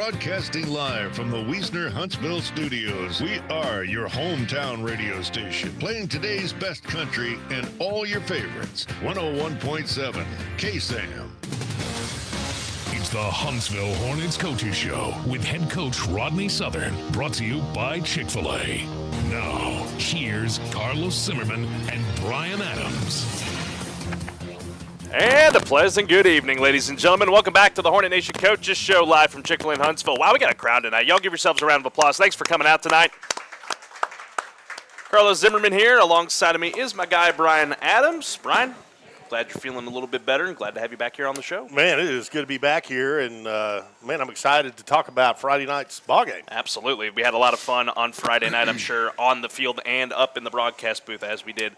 Broadcasting live from the Wiesner Huntsville studios. We are your hometown radio station, playing today's best country and all your favorites. 101.7 KSAM. It's the Huntsville Hornets Coaches Show with head coach Rodney Southern, brought to you by Chick-fil-A. Now, here's Carlos Zimmerman and Brian Adams. And a pleasant good evening, ladies and gentlemen. Welcome back to the Hornet Nation Coaches Show live from Chick-fil-A in Huntsville. Wow, we got a crowd tonight. Y'all give yourselves a round of applause. Thanks for coming out tonight. Carlos Zimmerman here. Alongside of me is my guy, Brian Adams. Brian, glad you're feeling a little bit better and glad to have you back here on the show. Man, it is good to be back here, and, man, I'm excited to talk about Friday night's ballgame. Absolutely. We had a lot of fun on Friday night, I'm sure, on the field and up in the broadcast booth as we did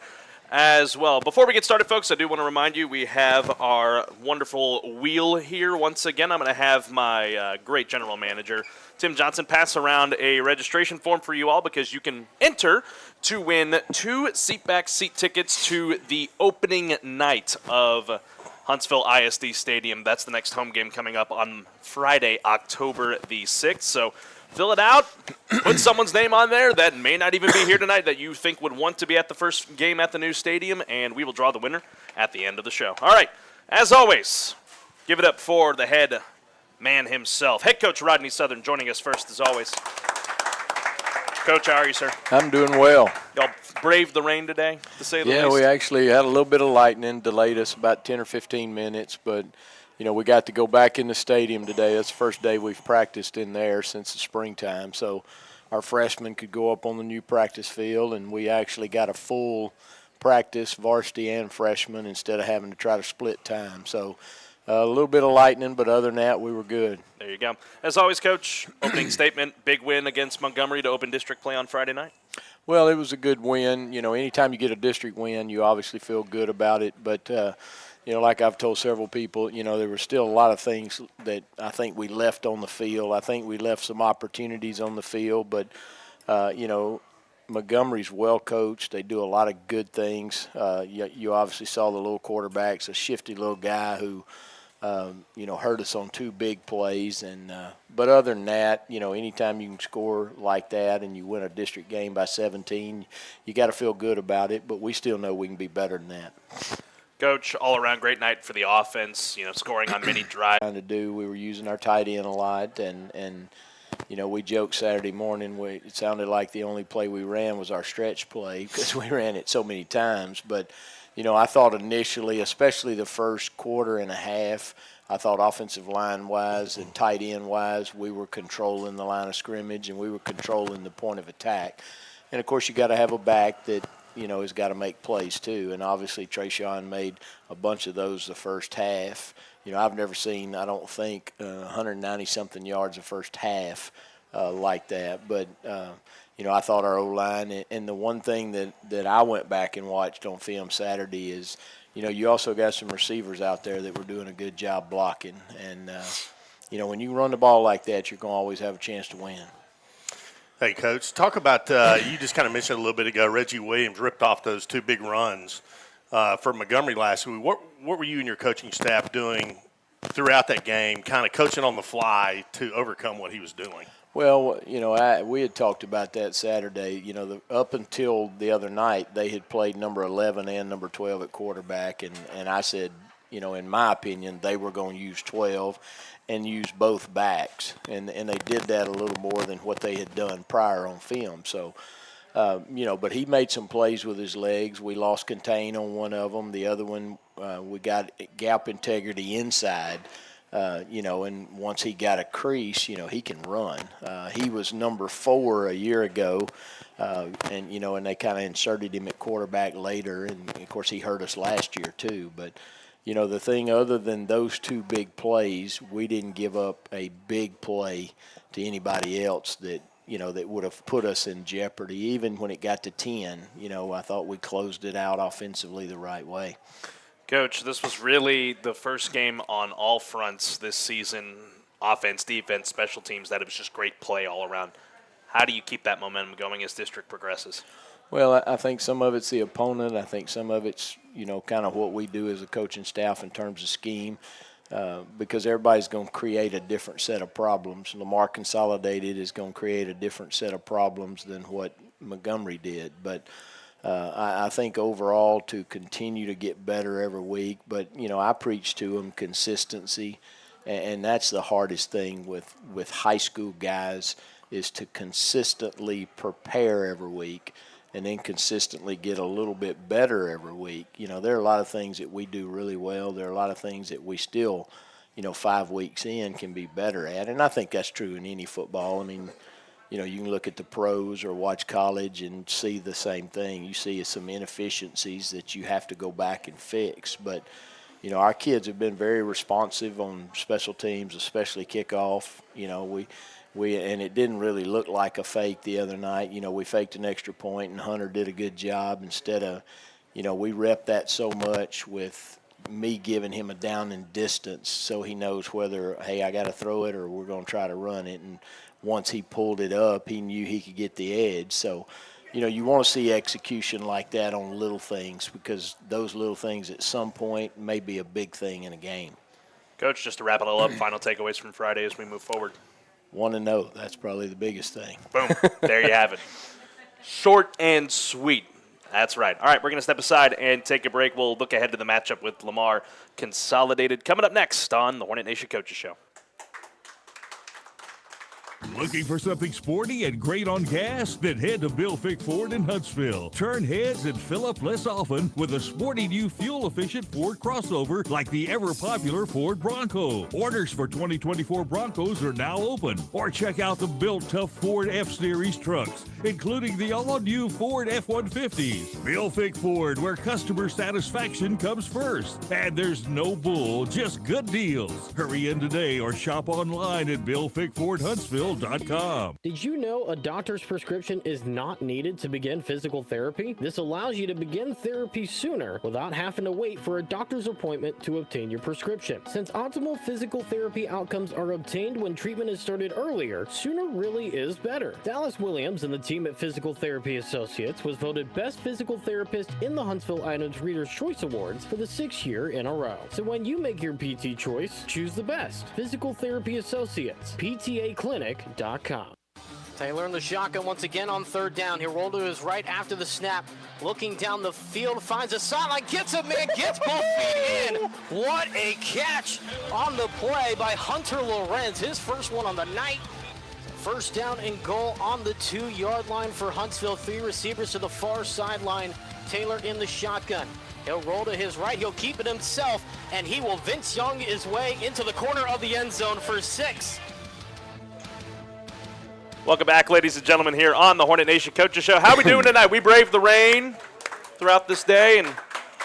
as well. Before we get started, folks, I do want to remind you we have our wonderful wheel here. Once again, I'm going to have my great general manager, Tim Johnson, pass around a registration form for you all because you can enter to win 2 seatback seat tickets to the opening night of Huntsville ISD Stadium. That's the next home game coming up on Friday, October the 6th. So fill it out, put someone's name on there that may not even be here tonight that you think would want to be at the first game at the new stadium, and we will draw the winner at the end of the show. All right, as always, give it up for the head man himself. Head coach Rodney Southern joining us first as always. Coach, how are you, sir? I'm doing well. Y'all braved the rain today, to say the least? Yeah, we actually had a little bit of lightning, delayed us about 10 or 15 minutes, but you know, we got to go back in the stadium today. That's the first day we've practiced in there since the springtime. So our freshmen could go up on the new practice field, and we actually got a full practice, varsity and freshman, instead of having to try to split time. So a little bit of lightning, but other than that, we were good. There you go. As always, Coach, opening statement, big win against Montgomery to open district play on Friday night. Well, it was a good win. You know, anytime you get a district win, you obviously feel good about it. But, you know, like I've told several people, you know, there were still a lot of things that I think we left on the field. I think we left some opportunities on the field. But, you know, Montgomery's well coached. They do a lot of good things. You obviously saw the little quarterback's a shifty little guy who, you know, hurt us on 2 big plays. And but other than that, you know, anytime you can score like that and you win a district game by 17, you got to feel good about it. But we still know we can be better than that. Coach, all-around great night for the offense, you know, scoring on many drives. We were using our tight end a lot, and you know, we joked Saturday morning, it sounded like the only play we ran was our stretch play because we ran it so many times. But, you know, I thought initially, especially the first quarter and a half, I thought offensive line-wise and tight end-wise, we were controlling the line of scrimmage and we were controlling the point of attack. And, of course, you got to have a back that, you know, has got to make plays too. And obviously Tre'Sean made a bunch of those the first half. You know, I've never seen, I don't think, 190-something yards the first half like that. But, you know, I thought our O-line, and the one thing that I went back and watched on film Saturday is, you know, you also got some receivers out there that were doing a good job blocking. And, you know, when you run the ball like that, you're going to always have a chance to win. Hey, Coach, talk about you just kind of mentioned a little bit ago, Reggie Williams ripped off those 2 big runs for Montgomery last week. What were you and your coaching staff doing throughout that game, kind of coaching on the fly to overcome what he was doing? Well, you know, we had talked about that Saturday. You know, up until the other night, they had played number 11 and number 12 at quarterback, and I said, you know, in my opinion, they were going to use 12 and use both backs, and they did that a little more than what they had done prior on film. So, you know, but he made some plays with his legs. We lost contain on one of them. The other one, we got gap integrity inside, you know, and once he got a crease, you know, he can run. He was number 4 a year ago, and, you know, and they kind of inserted him at quarterback later, and, of course, he hurt us last year too. But, you know, the thing other than those 2 big plays, we didn't give up a big play to anybody else that, you know, that would have put us in jeopardy. Even when it got to 10, you know, I thought we closed it out offensively the right way. Coach, this was really the first game on all fronts this season, offense, defense, special teams, that it was just great play all around. How do you keep that momentum going as district progresses? Well, I think some of it's the opponent. I think some of it's, you know, kind of what we do as a coaching staff in terms of scheme. because everybody's going to create a different set of problems. Lamar Consolidated is going to create a different set of problems than what Montgomery did. But I think overall to continue to get better every week. But, I preach to them consistency, and that's the hardest thing with high school guys is to consistently prepare every week and then consistently get a little bit better every week. There are a lot of things that we do really well. There are a lot of things that we still, 5 weeks in can be better at. And I think that's true in any football. I mean, you can look at the pros or watch college and see the same thing. You see some inefficiencies that you have to go back and fix. But, our kids have been very responsive on special teams, especially kickoff. And it didn't really look like a fake the other night. We faked an extra point, and Hunter did a good job instead of, we rep that so much with me giving him a down and distance so he knows whether, hey, I got to throw it or we're going to try to run it. And once he pulled it up, he knew he could get the edge. So, you want to see execution like that on little things because those little things at some point may be a big thing in a game. Coach, just to wrap it all up, final takeaways from Friday as we move forward. 1-0. That's probably the biggest thing. Boom. There you have it. Short and sweet. That's right. All right, we're going to step aside and take a break. We'll look ahead to the matchup with Lamar Consolidated coming up next on the Hornet Nation Coaches Show. Looking for something sporty and great on gas? Then head to Bill Fick Ford in Huntsville. Turn heads and fill up less often with a sporty new fuel-efficient Ford crossover like the ever-popular Ford Bronco. Orders for 2024 Broncos are now open. Or check out the built-tough Ford F-Series trucks, including the all-new Ford F-150s. Bill Fick Ford, where customer satisfaction comes first. And there's no bull, just good deals. Hurry in today or shop online at BillFickFordHuntsville.com. Did you know a doctor's prescription is not needed to begin physical therapy? This allows you to begin therapy sooner without having to wait for a doctor's appointment to obtain your prescription. Since optimal physical therapy outcomes are obtained when treatment is started earlier, sooner really is better. Dallas Williams and the team at Physical Therapy Associates was voted Best Physical Therapist in the Huntsville Items Reader's Choice Awards for the 6th year in a row. So when you make your PT choice, choose the best. Physical Therapy Associates, PTAClinic.com. Taylor in the shotgun once again on third down. He'll roll to his right after the snap. Looking down the field, finds a sideline, gets a man, gets both feet in. What a catch on the play by Hunter Lorenz. His first one on the night. First down and goal on the 2-yard line for Huntsville. 3 receivers to the far sideline. Taylor in the shotgun. He'll roll to his right. He'll keep it himself, and he will Vince Young his way into the corner of the end zone for 6. Welcome back, ladies and gentlemen, here on the Hornet Nation Coaches Show. How are we doing tonight? We braved the rain throughout this day, and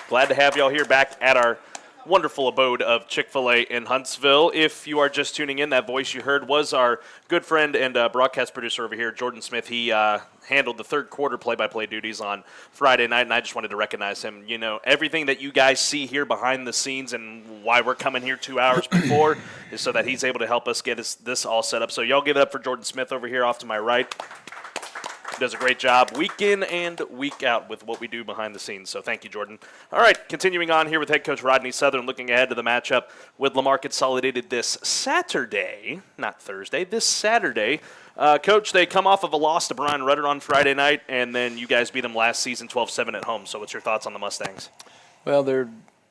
glad to have y'all here back at our wonderful abode of Chick-fil-A in Huntsville. If you are just tuning in, that voice you heard was our good friend and broadcast producer over here, Jordan Smith. He handled the third quarter play-by-play duties on Friday night, and I just wanted to recognize him. Everything that you guys see here behind the scenes and why we're coming here 2 hours before is so that he's able to help us get this all set up. So y'all give it up for Jordan Smith over here off to my right. He does a great job week in and week out with what we do behind the scenes. So thank you, Jordan. All right, continuing on here with head coach Rodney Southern, looking ahead to the matchup with Lamar Consolidated this Saturday, not Thursday, this Saturday. Coach, they come off of a loss to Brian Rudder on Friday night, and then you guys beat them last season 12-7 at home. So what's your thoughts on the Mustangs? Well,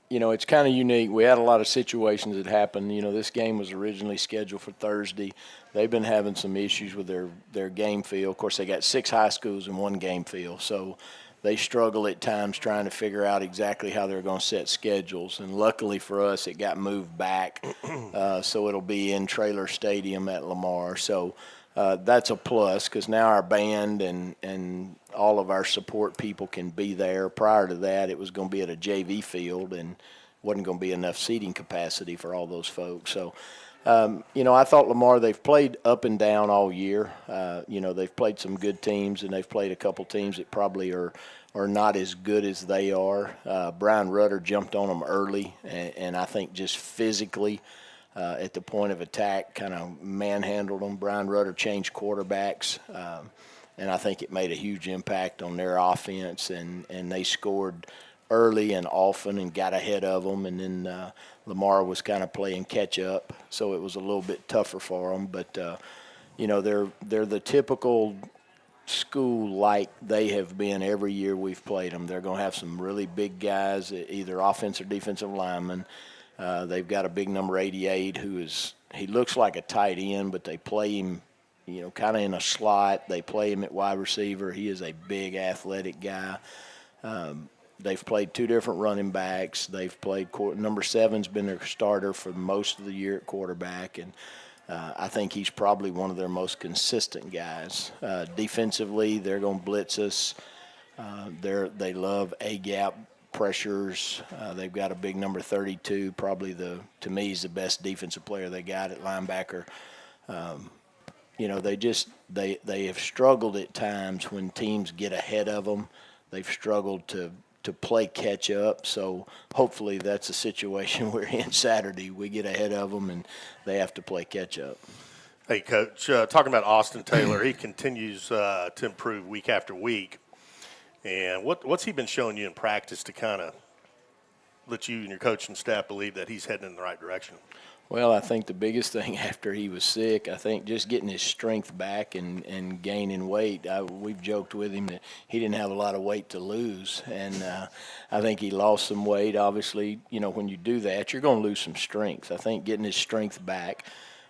it's kind of unique. We had a lot of situations that happened. This game was originally scheduled for Thursday. They've been having some issues with their game field. Of course, they got 6 high schools and 1 game field. So they struggle at times trying to figure out exactly how they're going to set schedules. And luckily for us, it got moved back. So it'll be in Traylor Stadium at Lamar. So that's a plus because now our band and all of our support people can be there. Prior to that, it was going to be at a JV field and wasn't going to be enough seating capacity for all those folks. So, I thought Lamar, they've played up and down all year. They've played some good teams, and they've played a couple teams that probably are not as good as they are. Brian Rudder jumped on them early, and I think just physically at the point of attack kind of manhandled them. Brian Rudder changed quarterbacks, and I think it made a huge impact on their offense, and they scored early and often and got ahead of them, and then Lamar was kind of playing catch up, so it was a little bit tougher for them. But they're the typical school like they have been every year we've played them. They're going to have some really big guys, either offensive or defensive linemen. They've got a big number 88 he looks like a tight end, but they play him, kind of in a slot. They play him at wide receiver. He is a big athletic guy. They've played two different running backs. They've played number 7's been their starter for most of the year at quarterback, and I think he's probably one of their most consistent guys. Defensively, they're going to blitz us. They love A-gap pressures. They've got a big number 32, probably to me, is the best defensive player they got at linebacker. They have struggled at times when teams get ahead of them. They've struggled to play catch up, so hopefully that's a situation we're in Saturday. We get ahead of them and they have to play catch up. Hey, Coach, talking about Austin Taylor, he continues to improve week after week. And what's he been showing you in practice to kind of let you and your coaching staff believe that he's heading in the right direction? Well, I think the biggest thing after he was sick, I think just getting his strength back and gaining weight. We've joked with him that he didn't have a lot of weight to lose, and I think he lost some weight. Obviously, when you do that, you're going to lose some strength. I think getting his strength back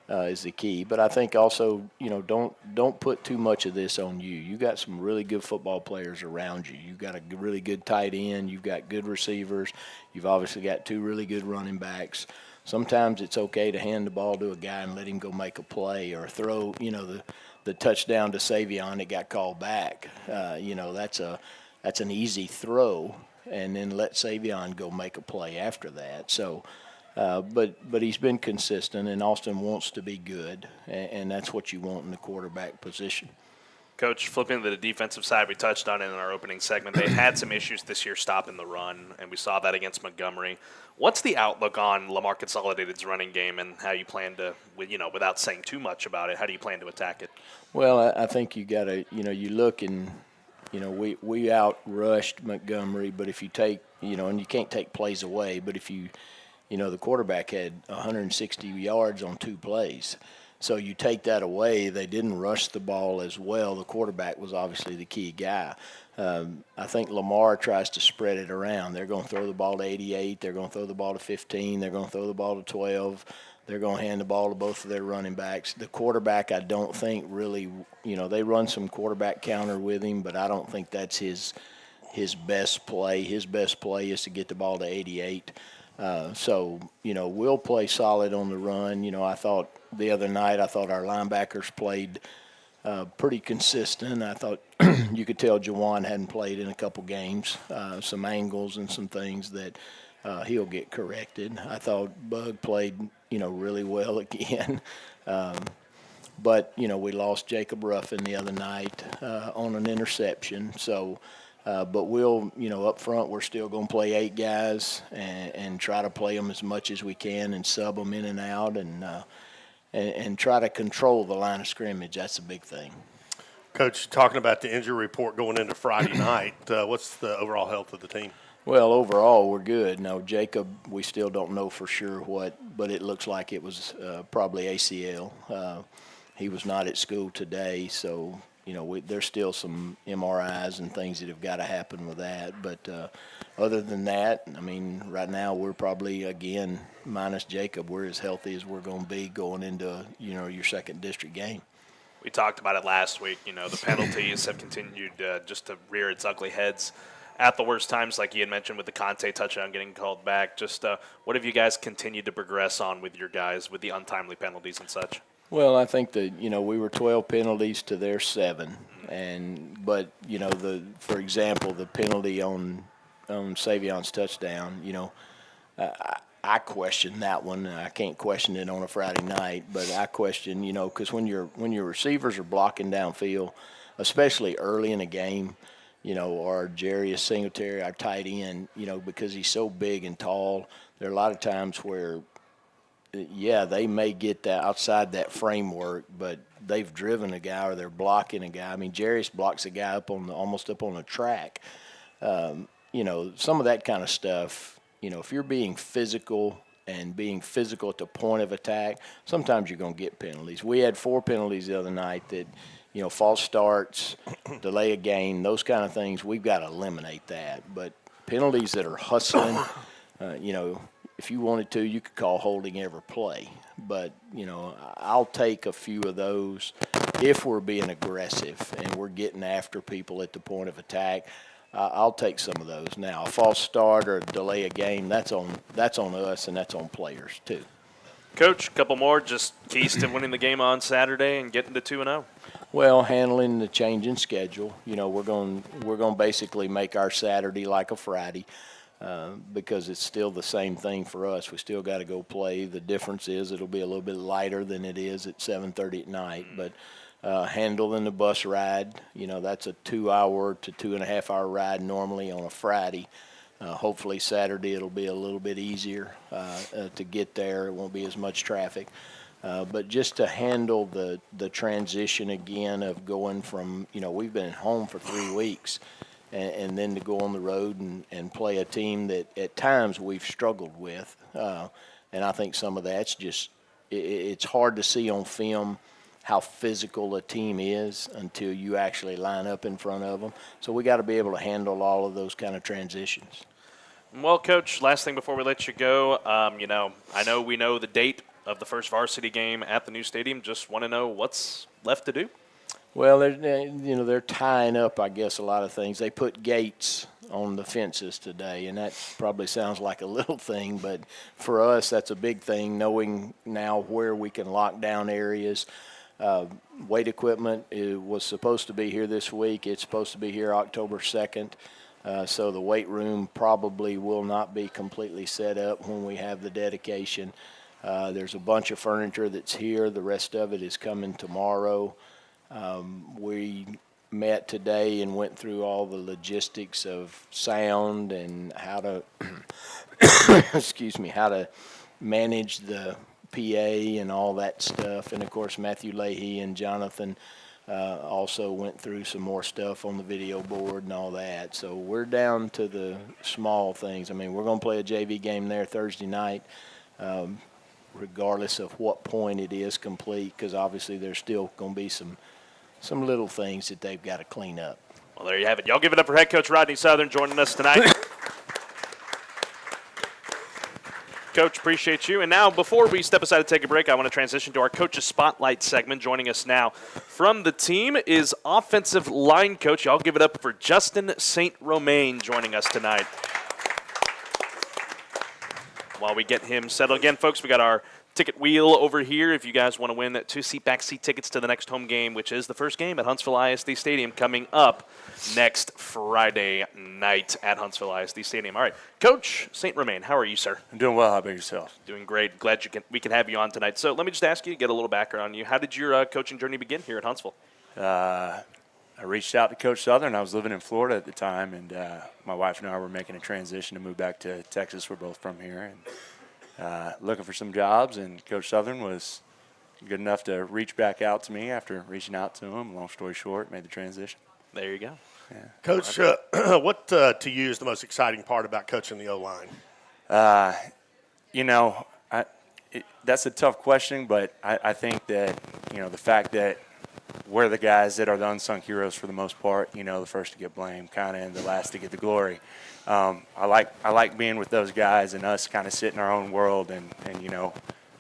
is the key. But I think also, don't put too much of this on you. You got some really good football players around you. You've got a really good tight end. You've got good receivers. You've obviously got two really good running backs. Sometimes it's okay to hand the ball to a guy and let him go make a play, or throw, the touchdown to Savion that got called back. That's an easy throw, and then let Savion go make a play after that. So, but he's been consistent, and Austin wants to be good, and that's what you want in the quarterback position. Coach, flipping to the defensive side, we touched on it in our opening segment. They had some issues this year stopping the run, and we saw that against Montgomery. What's the outlook on Lamar Consolidated's running game, and how you plan to, without saying too much about it, how do you plan to attack it? Well, I think you got to, you look and, we out-rushed Montgomery, but if you take, and you can't take plays away, but if you, the quarterback had 160 yards on 2 plays. So you take that away, they didn't rush the ball as well. The quarterback was obviously the key guy. I think Lamar tries to spread it around. They're going to throw the ball to 88. They're going to throw the ball to 15. They're going to throw the ball to 12. They're going to hand the ball to both of their running backs. The quarterback, I don't think really, they run some quarterback counter with him, but I don't think that's his best play. His best play is to get the ball to 88. So, we'll play solid on the run. I thought the other night, our linebackers played pretty consistent. I thought you could tell Jawan hadn't played in a couple games, some angles and some things that he'll get corrected. I thought Bug played, really well again. But, we lost Jacob Ruffin the other night on an interception. So, but we'll, up front, we're still going to play 8 guys and try to play them as much as we can and sub them in and out and try to control the line of scrimmage. That's a big thing. Coach, talking about the injury report going into Friday night, what's the overall health of the team? Well, overall, we're good. Now, Jacob, we still don't know for sure what, but it looks like it was probably ACL. He was not at school today, so there's still some MRIs and things that have got to happen with that. But other than that, right now we're probably, again, minus Jacob, we're as healthy as we're going to be going into, your second district game. We talked about it last week. The penalties have continued just to rear its ugly heads at the worst times, like you had mentioned with the Conte touchdown getting called back. Just what have you guys continued to progress on with your guys with the untimely penalties and such? Well, I think that, we were 12 penalties to their 7. But, for example, the penalty on Savion's touchdown, I question that one. I can't question it on a Friday night, but I question, because when your receivers are blocking downfield, especially early in a game, or Jarius Singletary, our tight end, because he's so big and tall, there are a lot of times where, they may get that outside that framework, but they've driven a guy or they're blocking a guy. Jarius blocks a guy almost up on the track. some of that kind of stuff, if you're being physical and being physical at the point of attack, sometimes you're going to get penalties. We had 4 penalties the other night that, false starts, delay a game, those kind of things, we've got to eliminate that. But penalties that are hustling, if you wanted to, you could call holding every play. But, I'll take a few of those if we're being aggressive and we're getting after people at the point of attack. I'll take some of those. Now, a false start or delay a game, that's on us and that's on players too. Coach, a couple more, just keys to winning the game on Saturday and getting to 2-0. Well, handling the change in schedule. We're going to basically make our Saturday like a Friday because it's still the same thing for us. We still got to go play. The difference is it'll be a little bit lighter than it is at 7:30 at night, but handling the bus ride, that's a 2-hour to 2.5-hour ride normally on a Friday. Hopefully Saturday it'll be a little bit easier to get there. It won't be as much traffic. But just to handle the transition again of going from, we've been home for 3 weeks and then to go on the road and play a team that at times we've struggled with. And I think some of that's just, it's hard to see on film how physical a team is until you actually line up in front of them. So we got to be able to handle all of those kind of transitions. Well, Coach, last thing before we let you go, I know we know the date of the first varsity game at the new stadium. Just want to know what's left to do. Well, they're tying up, I guess, a lot of things. They put gates on the fences today, and that probably sounds like a little thing, but for us, that's a big thing, knowing now where we can lock down areas. Weight equipment was supposed to be here this week. It's supposed to be here October 2nd. So the weight room probably will not be completely set up when we have the dedication. There's a bunch of furniture that's here. The rest of it is coming tomorrow. We met today and went through all the logistics of sound and how to, how to manage the PA and all that stuff. And, of course, Matthew Leahy and Jonathan also went through some more stuff on the video board and all that. So we're down to the small things. I mean, we're going to play a JV game there Thursday night, regardless of what point it is complete, because obviously there's still going to be some little things that they've got to clean up. Well, there you have it. Y'all give it up for head coach Rodney Southern joining us tonight. Coach, appreciate you. And now, before we step aside to take a break, I want to transition to our Coach's Spotlight segment. Joining us now from the team is offensive line coach. Y'all give it up for Justin St. Romain joining us tonight. While we get him settled again, folks, we got our ticket wheel over here. If you guys want to win 2 backseat tickets to the next home game, which is the first game at Huntsville ISD Stadium coming up next Friday night at Huntsville ISD Stadium. All right, Coach St. Romain, how are you, sir? I'm doing well. How about yourself? Doing great. Glad we can have you on tonight. So let me just ask you, get a little background on you. How did your coaching journey begin here at Huntsville? I reached out to Coach Southern. I was living in Florida at the time, and my wife and I were making a transition to move back to Texas. We're both from here, and looking for some jobs, and Coach Southern was good enough to reach back out to me after reaching out to him. Long story short, made the transition. There you go. Yeah. Coach, what to you is the most exciting part about coaching the O-line? That's a tough question, but I think that, the fact that we're the guys that are the unsung heroes for the most part, the first to get blamed kind of and the last to get the glory. I like being with those guys and us kind of sit in our own world and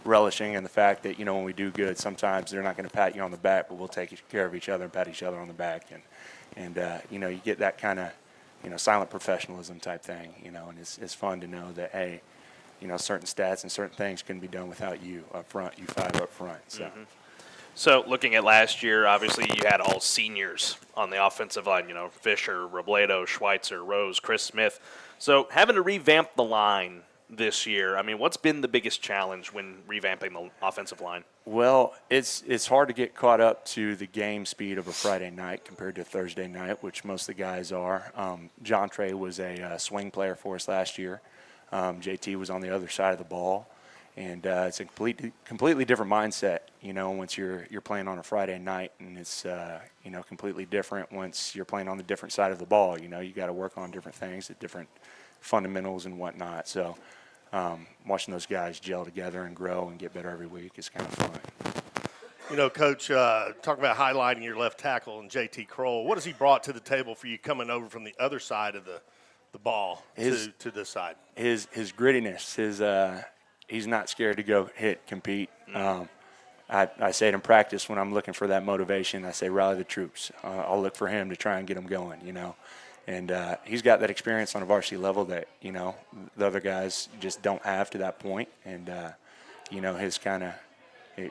relishing in the fact that, when we do good, sometimes they're not going to pat you on the back, but we'll take care of each other and pat each other on the back. And you get that kind of, silent professionalism type thing, and it's fun to know that, hey, certain stats and certain things couldn't be done without you up front, you five up front. So. Mm-hmm. So looking at last year, obviously you had all seniors on the offensive line, Fisher, Robledo, Schweitzer, Rose, Chris Smith. So having to revamp the line this year, I mean, what's been the biggest challenge when revamping the offensive line? Well, it's hard to get caught up to the game speed of a Friday night compared to Thursday night, which most of the guys are. John Trey was a swing player for us last year. JT was on the other side of the ball. And it's a completely different mindset, once you're playing on a Friday night, and it's completely different once you're playing on the different side of the ball. You got to work on different things, at different fundamentals and whatnot. So watching those guys gel together and grow and get better every week is kind of fun. Coach, talk about highlighting your left tackle and JT Kroll. What has he brought to the table for you coming over from the other side of the ball to this side? His grittiness, he's not scared to go compete. I say it in practice when I'm looking for that motivation. I say, rally the troops. I'll look for him to try and get them going, And he's got that experience on a varsity level that, the other guys just don't have to that point. And, his kind of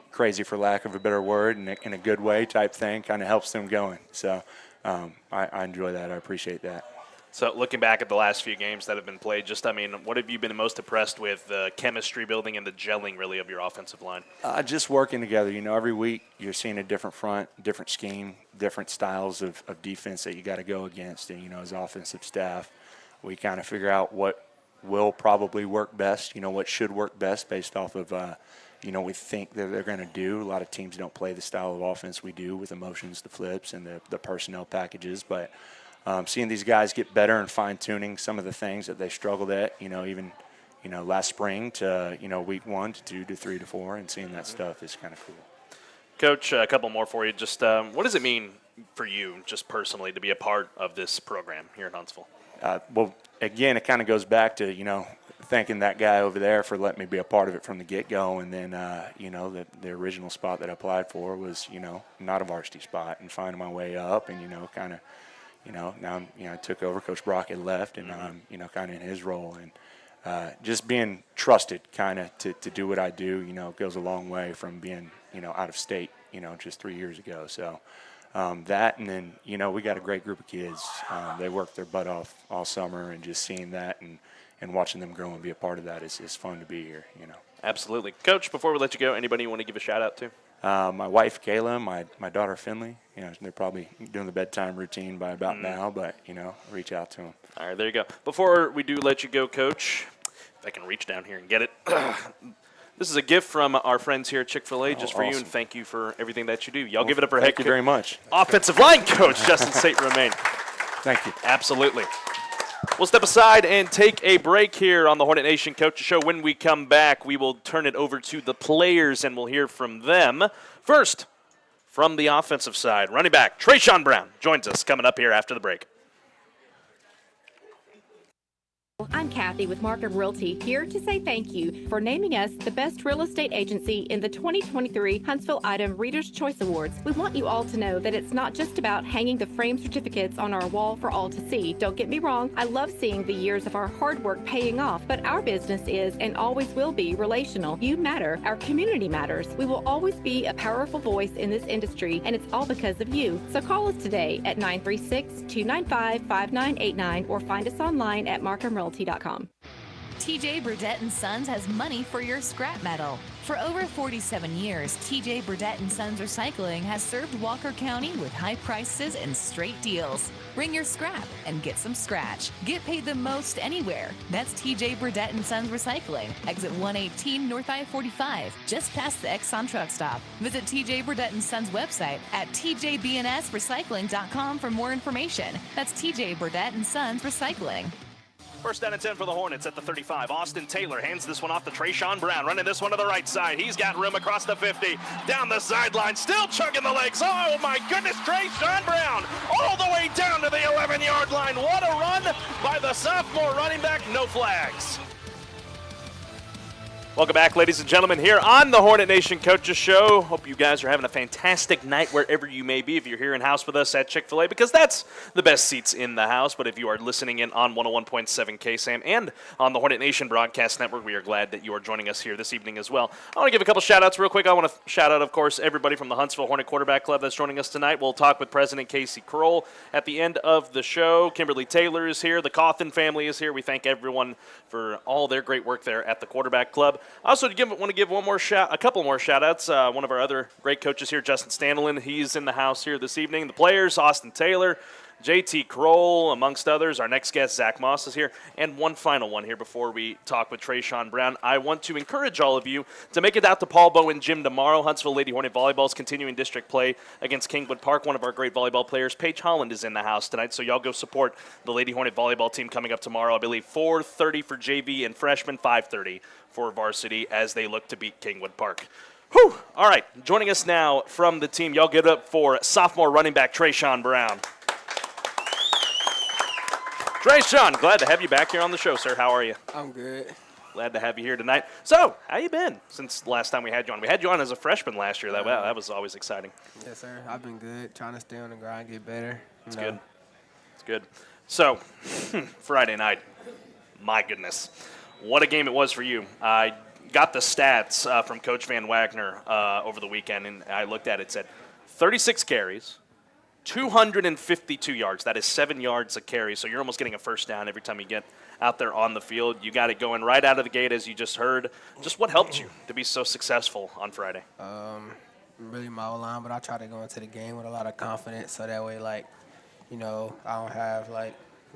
crazy, for lack of a better word, in a good way type thing kind of helps them going. So I enjoy that. I appreciate that. So looking back at the last few games that have been played, what have you been most impressed with, the chemistry building and the gelling, really, of your offensive line? Just working together. Every week you're seeing a different front, different scheme, different styles of defense that you got to go against. And, as offensive staff, we kind of figure out what will probably work best, what should work best based off of, we think that they're going to do. A lot of teams don't play the style of offense we do with the motions, the flips, and the personnel packages. But seeing these guys get better and fine-tuning some of the things that they struggled at, even, last spring to, week 1 to 2 to 3 to 4, and seeing that stuff is kind of cool. Coach, a couple more for you. Just what does it mean for you, just personally, to be a part of this program here in Huntsville? Well, again, it kind of goes back to, thanking that guy over there for letting me be a part of it from the get-go. And then, the original spot that I applied for was, not a varsity spot, and finding my way up and, kind of, now I took over. Coach Brock had left, and I'm, kind of in his role. And just being trusted kind of to do what I do, goes a long way from being, out of state, just 3 years ago. So that, and then, we got a great group of kids. They worked their butt off all summer, and just seeing that and watching them grow and be a part of that is fun to be here, Absolutely. Coach, before we let you go, anybody you want to give a shout-out to? My wife, Kayla, my daughter, Finley. They're probably doing the bedtime routine by about now, but, reach out to them. All right, there you go. Before we do let you go, Coach, if I can reach down here and get it. This is a gift from our friends here at Chick-fil-A just for you, and thank you for everything that you do. Y'all give it up for Thank you very much. Offensive line coach, Justin St. Romain. Thank you. Absolutely. We'll step aside and take a break here on the Hornet Nation Coaches Show. When we come back, we will turn it over to the players, and we'll hear from them. First, from the offensive side, running back Tre'Sean Brown joins us coming up here after the break. I'm Kathy with Markham Realty, here to say thank you for naming us the best real estate agency in the 2023 Huntsville Item Reader's Choice Awards. We want you all to know that it's not just about hanging the frame certificates on our wall for all to see. Don't get me wrong, I love seeing the years of our hard work paying off, but our business is and always will be relational. You matter. Our community matters. We will always be a powerful voice in this industry, and it's all because of you. So call us today at 936-295-5989 or find us online at markhamrealty.com. TJ Burdett & Sons has money for your scrap metal. For over 47 years, TJ Burdett & Sons Recycling has served Walker County with high prices and straight deals. Bring your scrap and get some scratch. Get paid the most anywhere. That's TJ Burdett & Sons Recycling, exit 118 North I-45, just past the Exxon truck stop. Visit TJ Burdett & Sons website at tjbnsrecycling.com for more information. That's TJ Burdett & Sons Recycling. First down and 10 for the Hornets at the 35. Austin Taylor hands this one off to Tre'Sean Brown, running this one to the right side. He's got room across the 50, down the sideline, still chugging the legs. Oh, my goodness, Tre'Sean Brown all the way down to the 11-yard line. What a run by the sophomore running back, no flags. Welcome back, ladies and gentlemen, here on the Hornet Nation Coaches Show. Hope you guys are having a fantastic night wherever you may be, if you're here in house with us at Chick-fil-A, because that's the best seats in the house. But if you are listening in on 101.7 KSAM and on the Hornet Nation Broadcast Network, we are glad that you are joining us here this evening as well. I want to give a couple shout-outs real quick. I want to shout out, of course, everybody from the Huntsville Hornet Quarterback Club that's joining us tonight. We'll talk with President Casey Kroll at the end of the show. Kimberly Taylor is here. The Cawthon family is here. We thank everyone for all their great work there at the Quarterback Club. Also, want to give a couple more shout-outs. One of our other great coaches here, Justin Stanlin, he's in the house here this evening. The players, Austin Taylor, JT Kroll, amongst others. Our next guest, Zach Moss, is here. And one final one here before we talk with Tre'Sean Brown. I want to encourage all of you to make it out to Paul Bowen Gym tomorrow. Huntsville Lady Hornet Volleyball is continuing district play against Kingwood Park. One of our great volleyball players, Paige Holland, is in the house tonight. So y'all go support the Lady Hornet Volleyball team coming up tomorrow. I believe 4:30 for JV and freshman, 5:30 for varsity as they look to beat Kingwood Park. Whew. All right, joining us now from the team, y'all give it up for sophomore running back Tre'Sean Brown. Tre'Sean, glad to have you back here on the show, sir. How are you? I'm good. Glad to have you here tonight. So, how you been since last time we had you on? We had you on as a freshman last year. That was always exciting. Yes, sir. I've been good, trying to stay on the grind, get better. It's good. It's good. So, Friday night, my goodness, what a game it was for you. I got the stats from Coach Van Wagner over the weekend, and I looked at it. It said 36 carries, 252 yards. That is 7 yards a carry, so you're almost getting a first down every time you get out there on the field. You got it going right out of the gate, as you just heard. Just what helped you to be so successful on Friday? Really my O-line, but I try to go into the game with a lot of confidence so that way, I don't have,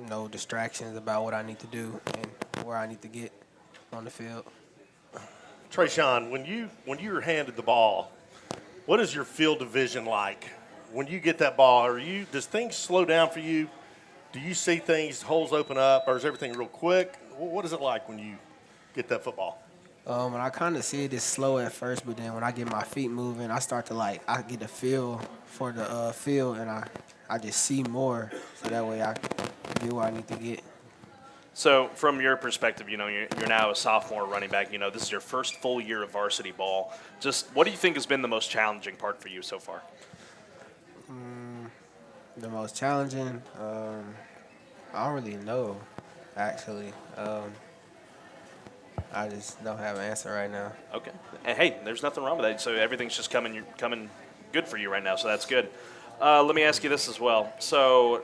no distractions about what I need to do and where I need to get on the field. Tre'Sean, when you're handed the ball, what is your field of vision like? When you get that ball, does things slow down for you? Do you see things, holes open up, or is everything real quick? What is it like when you get that football? And I kind of see it as slow at first, but then when I get my feet moving, I start to I get a feel for the field, and I just see more, so that way I get where I need to get. So, from your perspective, you're now a sophomore running back. This is your first full year of varsity ball. Just what do you think has been the most challenging part for you so far? The most challenging, I don't really know, actually. I just don't have an answer right now. Okay. And hey, there's nothing wrong with that. So everything's just coming good for you right now, so that's good. Let me ask you this as well. So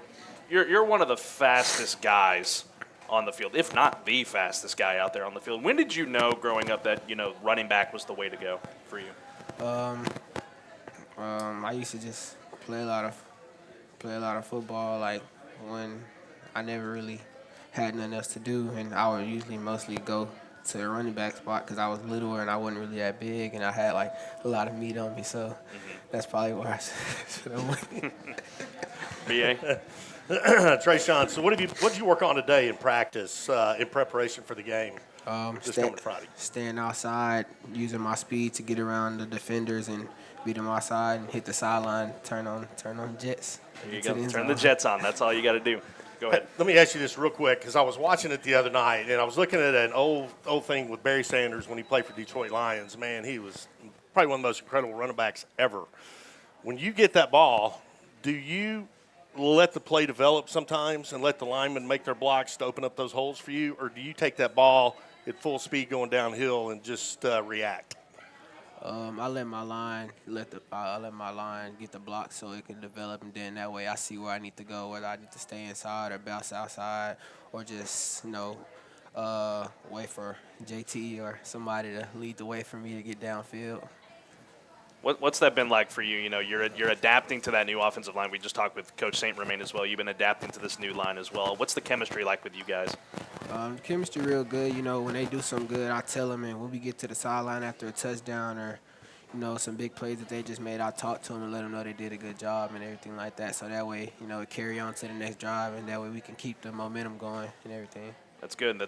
you're one of the fastest guys on the field, if not the fastest guy out there on the field. When did you know growing up that, running back was the way to go for you? I used to just play a lot of football, when I never really had nothing else to do, and I would usually mostly go to the running back spot because I was littler and I wasn't really that big, and I had a lot of meat on me, so that's probably where I should have went. BA? Tre'Sean, so what did you work on today in practice in preparation for the game this coming Friday? Staying outside, using my speed to get around the defenders and beat them outside and hit the sideline, turn on jets. There you go. Turn the jets on. That's all you got to do. Go ahead. Let me ask you this real quick, because I was watching it the other night, and I was looking at an old thing with Barry Sanders when he played for Detroit Lions. Man, he was probably one of the most incredible running backs ever. When you get that ball, do you let the play develop sometimes and let the linemen make their blocks to open up those holes for you, or do you take that ball at full speed going downhill and just react? I let my line get the block so it can develop, and then that way I see where I need to go, whether I need to stay inside or bounce outside, or just wait for JT or somebody to lead the way for me to get downfield. What's that been like for you? You're adapting to that new offensive line. We just talked with Coach St. Romain as well. You've been adapting to this new line as well. What's the chemistry like with you guys? Chemistry real good. When they do something good, I tell them, and when we get to the sideline after a touchdown or, some big plays that they just made, I talk to them and let them know they did a good job and everything like that. So that way, it carry on to the next drive, and that way we can keep the momentum going and everything. That's good.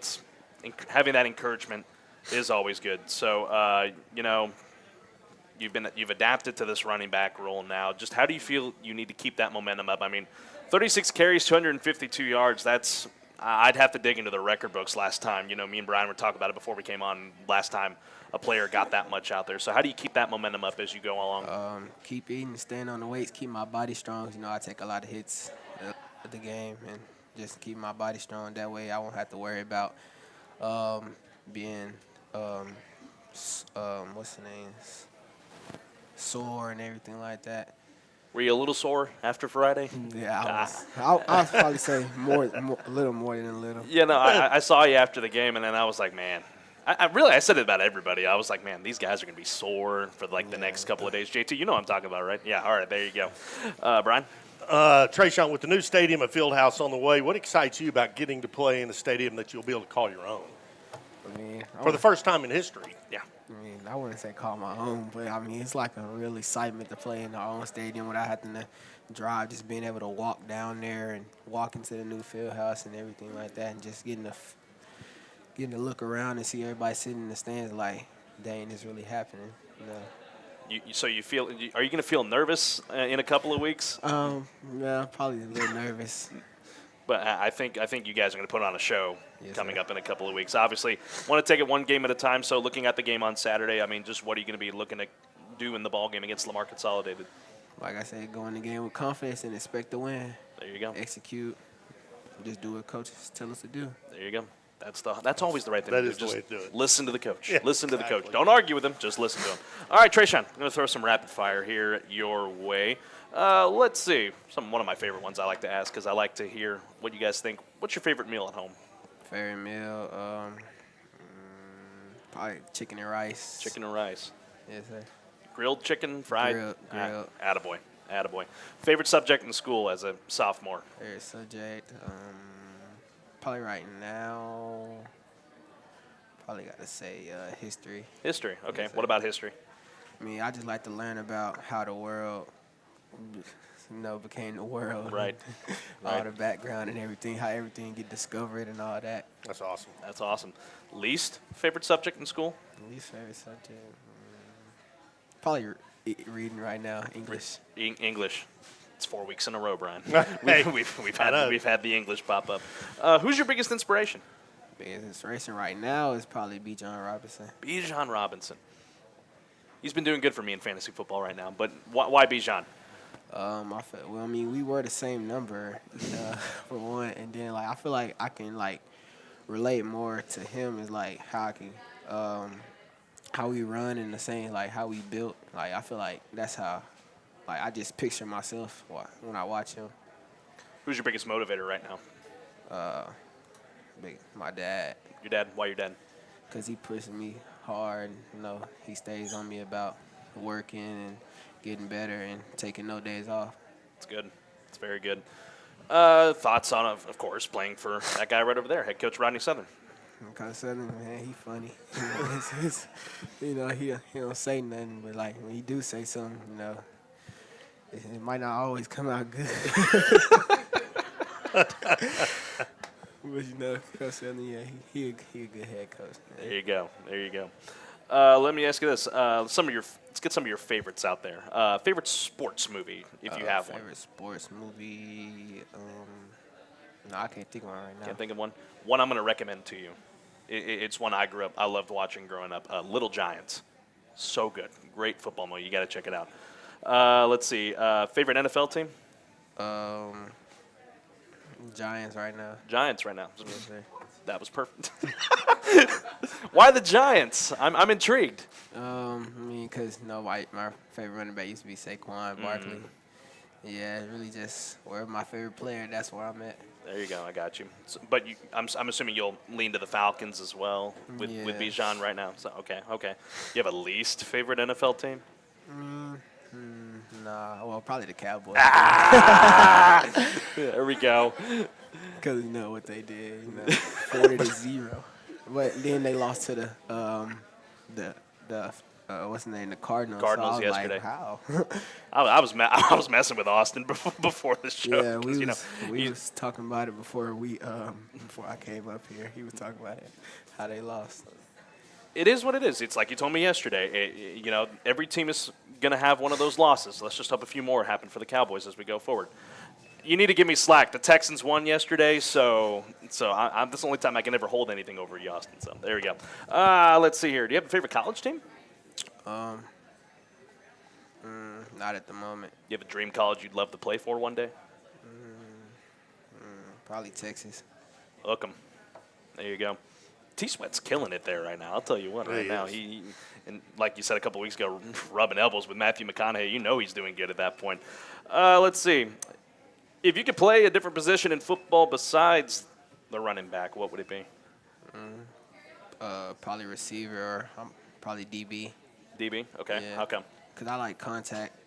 Having that encouragement is always good. So, You've adapted to this running back role now. Just how do you feel you need to keep that momentum up? I mean, 36 carries, 252 yards. I'd have to dig into the record books last time. Me and Brian were talking about it before we came on. Last time a player got that much out there. So how do you keep that momentum up as you go along? Keep eating, staying on the weights, keep my body strong. I take a lot of hits at the game, and just keep my body strong. That way I won't have to worry about being what's the name? Sore and everything like that. Were you a little sore after Friday? Yeah, I'll probably say a little more than a little. Yeah, no, I saw you after the game, and then I was like, man, I said it about everybody. I was like, man, these guys are going to be sore for the next couple of days. JT, you know what I'm talking about, right? Yeah, all right, there you go. Brian? Tre'Sean, with the new stadium and field house on the way, what excites you about getting to play in a stadium that you'll be able to call your own? I mean, For the first time in history. Yeah. I mean, I wouldn't say call my own, but I mean, it's like a real excitement to play in our own stadium without having to drive, just being able to walk down there and walk into the new field house and everything like that, and just getting to look around and see everybody sitting in the stands like, dang, it's really happening. So you feel? Are you going to feel nervous in a couple of weeks? Yeah, probably a little nervous. But I think you guys are going to put on a show coming up in a couple of weeks. Obviously, want to take it one game at a time. So looking at the game on Saturday, I mean, just what are you going to be looking to do in the ball game against Lamar Consolidated? Like I said, go in the game with confidence and expect to win. There you go. Execute. Just do what coaches tell us to do. There you go. That's always the right thing That to do. is the Just way to do it. listen to the coach. Yeah, listen to the exactly. coach. Don't argue with him. Just listen to him. All right, Tre'Sean, I'm going to throw some rapid fire here your way. Let's see. One of my favorite ones I like to ask because I like to hear what you guys think. What's your favorite meal at home? Favorite meal, probably chicken and rice. Chicken and rice. Yes, sir. Grilled chicken, fried? Grilled. Attaboy. Favorite subject in school as a sophomore? Favorite subject, probably right now, probably got to say history. History. Okay. Yes, sir. What about history? I mean, I just like to learn about how the world, became the world. Right. All the background and everything, how everything get discovered and all that. That's awesome. That's awesome. Least favorite subject in school? Least favorite subject, probably reading right now, English. English. It's 4 weeks in a row, Brian. Hey, we've had the English pop up. Who's your biggest inspiration? Biggest inspiration right now is probably Bijan Robinson. Bijan Robinson. He's been doing good for me in fantasy football right now, but why Bijan? We were the same number for one, and then I feel like I can relate more to him is how I can how we run and the same how we built. I feel like that's how I just picture myself when I watch him. Who's your biggest motivator right now? My dad. Your dad? Why your dad? Because he pushes me hard. He stays on me about working and getting better and taking no days off. It's good. It's very good. Thoughts on, of course, playing for that guy right over there, head coach Rodney Southern. Because Southern, man, he funny. He don't say nothing, but when he do say something, it might not always come out good. But Coach Southern, he a good head coach. Man. There you go. Let me ask you this: let's get some of your favorites out there. Favorite sports movie, if you have one. Favorite sports movie? No, I can't think of one right now. Can't think of one. One I'm going to recommend to you. It's one I loved watching growing up. Little Giants, so good, great football movie. You got to check it out. Let's see. Favorite NFL team? Giants right now. Giants right now. That was perfect. Why the Giants? I'm intrigued. Because my favorite running back used to be Saquon Barkley. Yeah, really just where my favorite player. That's where I'm at. There you go. I got you. So, but I'm assuming you'll lean to the Falcons as well with Bijan right now. So okay. You have a least favorite NFL team? Nah, well, probably the Cowboys. There we go. Because you know what they did, 40-0. But then they lost to the what's the name, the Cardinals. Cardinals so I was yesterday. Like, how? I was messing with Austin before the show. Yeah, we was talking about it before I came up here. He was talking about it, how they lost. It is what it is. It's like you told me yesterday. Every team is going to have one of those losses. Let's just hope a few more happen for the Cowboys as we go forward. You need to give me slack. The Texans won yesterday, so that's the only time I can ever hold anything over you, Austin. So there we go. Let's see here. Do you have a favorite college team? Not at the moment. You have a dream college you'd love to play for one day? Probably Texas. Hook 'em. There you go. T-Sweat's killing it there right now. I'll tell you what. Right now, he and like you said a couple weeks ago, rubbing elbows with Matthew McConaughey. He's doing good at that point. Let's see. If you could play a different position in football besides the running back, what would it be? Probably receiver or probably DB. DB? Okay. Yeah. How come? Because I like contact.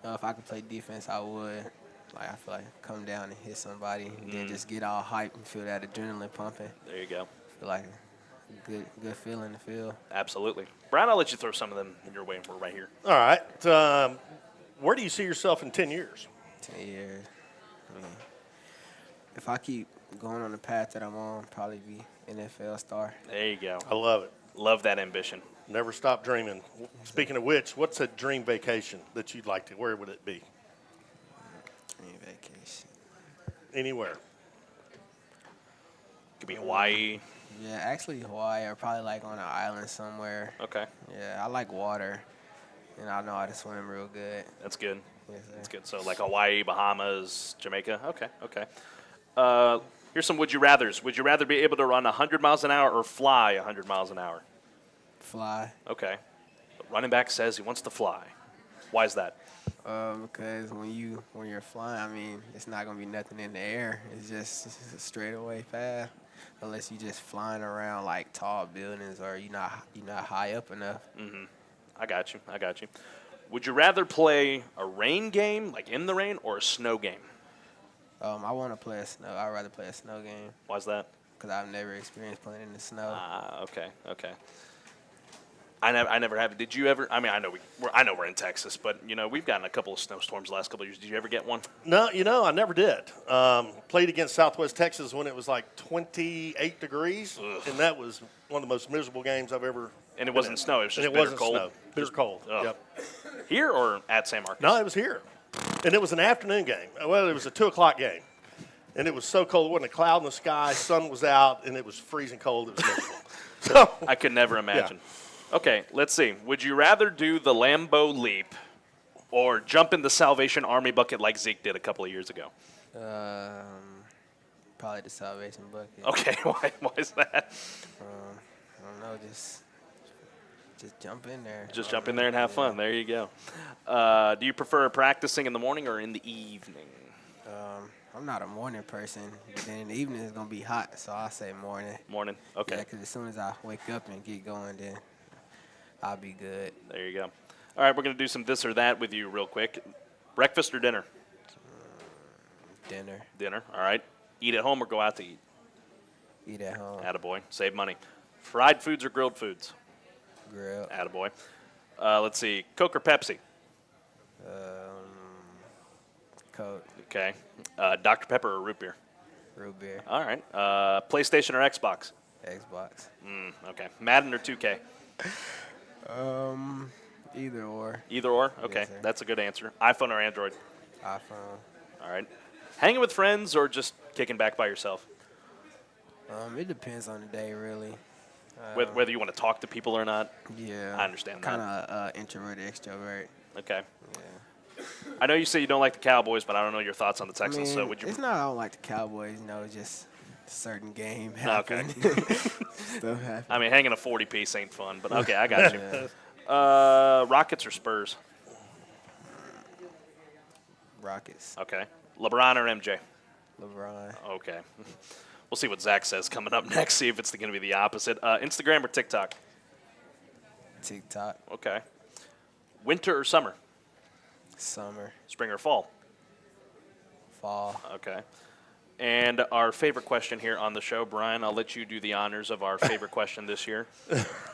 If I could play defense, I would. Like I feel like come down and hit somebody and then just get all hyped and feel that adrenaline pumping. There you go. Feel like a good feeling to feel. Absolutely. Brian, I'll let you throw some of them in your way. We're right here. All right. Where do you see yourself in 10 years? 10 years. I mean, if I keep going on the path that I'm on, probably be NFL star. There you go. I love it. Love that ambition. Never stop dreaming. Speaking of which, what's a dream vacation that you'd like to? Where would it be? Dream vacation. Anywhere. Could be Hawaii. Yeah, actually Hawaii or probably like on an island somewhere. Okay. Yeah, I like water, and I know how to swim real good. That's good. Yes, sir. That's good. So like Hawaii, Bahamas, Jamaica. Okay. Here's some would you rathers. Would you rather be able to run 100 miles an hour or fly 100 miles an hour? Fly. Okay. The running back says he wants to fly. Why is that? Because when you're flying, I mean, it's not gonna be nothing in the air. It's just a straightaway path, unless you just flying around like tall buildings or you're not high up enough. Mm-hmm. I got you. Would you rather play a rain game, like in the rain, or a snow game? I want to play a snow. I'd rather play a snow game. Why's that? Because I've never experienced playing in the snow. Okay. I never have. Did you ever? I mean, I know we're in Texas, but we've gotten a couple of snowstorms the last couple of years. Did you ever get one? No, I never did. Played against Southwest Texas when it was like 28 degrees, and that was one of the most miserable games I've ever. And it wasn't snow. It was just it bitter wasn't cold. Snow. Bitter cold. Ugh. Yep. Here or at San Marcos? No, it was here, and it was an afternoon game. Well, it was a 2:00 game, and it was so cold. There wasn't a cloud in the sky. Sun was out, and it was freezing cold. It was miserable. So I could never imagine. Yeah. Okay, let's see. Would you rather do the Lambeau leap or jump in the Salvation Army bucket like Zeke did a couple of years ago? Probably the Salvation bucket. Okay, why is that? I don't know, just jump in there. Just jump in there and have fun. There you go. Do you prefer practicing in the morning or in the evening? I'm not a morning person. But then in the evening it's going to be hot, so I'll say morning. Morning, okay. Yeah, because as soon as I wake up and get going, then I'll be good. There you go. All right, we're going to do some this or that with you real quick. Breakfast or dinner? Dinner. Dinner, all right. Eat at home or go out to eat? Eat at home. Attaboy. Save money. Fried foods or grilled foods? Grilled. Attaboy. Let's see. Coke or Pepsi? Coke. Okay. Dr. Pepper or root beer? Root beer. All right. PlayStation or Xbox? Xbox. Okay. Madden or 2K? Either or. Either or? Okay. Yes, sir. That's a good answer. iPhone or Android? iPhone. All right. Hanging with friends or just kicking back by yourself? It depends on the day, really. Whether you want to talk to people or not? Yeah. I understand that. Kind of introverted, extrovert. Okay. Yeah. I know you say you don't like the Cowboys, but I don't know your thoughts on the Texans. I mean, So would you? It's not I don't like the Cowboys. It's just a certain game Okay. happen. Stuff happen. I mean, hanging a 40-piece ain't fun, but okay, I got you. Rockets or Spurs? Rockets. Okay. LeBron or MJ? LeBron. Okay. We'll see what Zach says coming up next, see if it's going to be the opposite. Instagram or TikTok? TikTok. Okay. Winter or summer? Summer. Spring or fall? Fall. Okay. And our favorite question here on the show, Brian, I'll let you do the honors of our favorite question this year.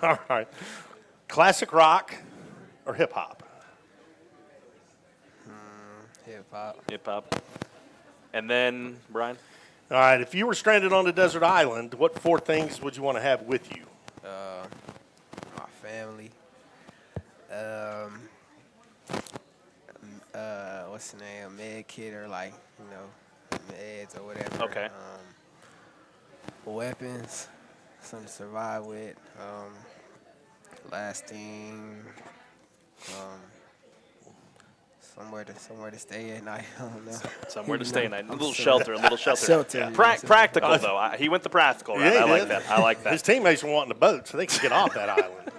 All right. Classic rock or hip-hop? Hip-hop. Hip-hop. And then, Brian? All right. If you were stranded on a desert island, what 4 things would you want to have with you? My family. What's the name? A med kit or meds or whatever. Okay. Weapons, something to survive with. Lasting. Somewhere to stay at night. I don't know. Somewhere to stay at night. A little shelter. Shelter. Yeah. Practical, though. He went the practical route. Yeah, I like that. I like that. His teammates were wanting the boat so they could get off that island.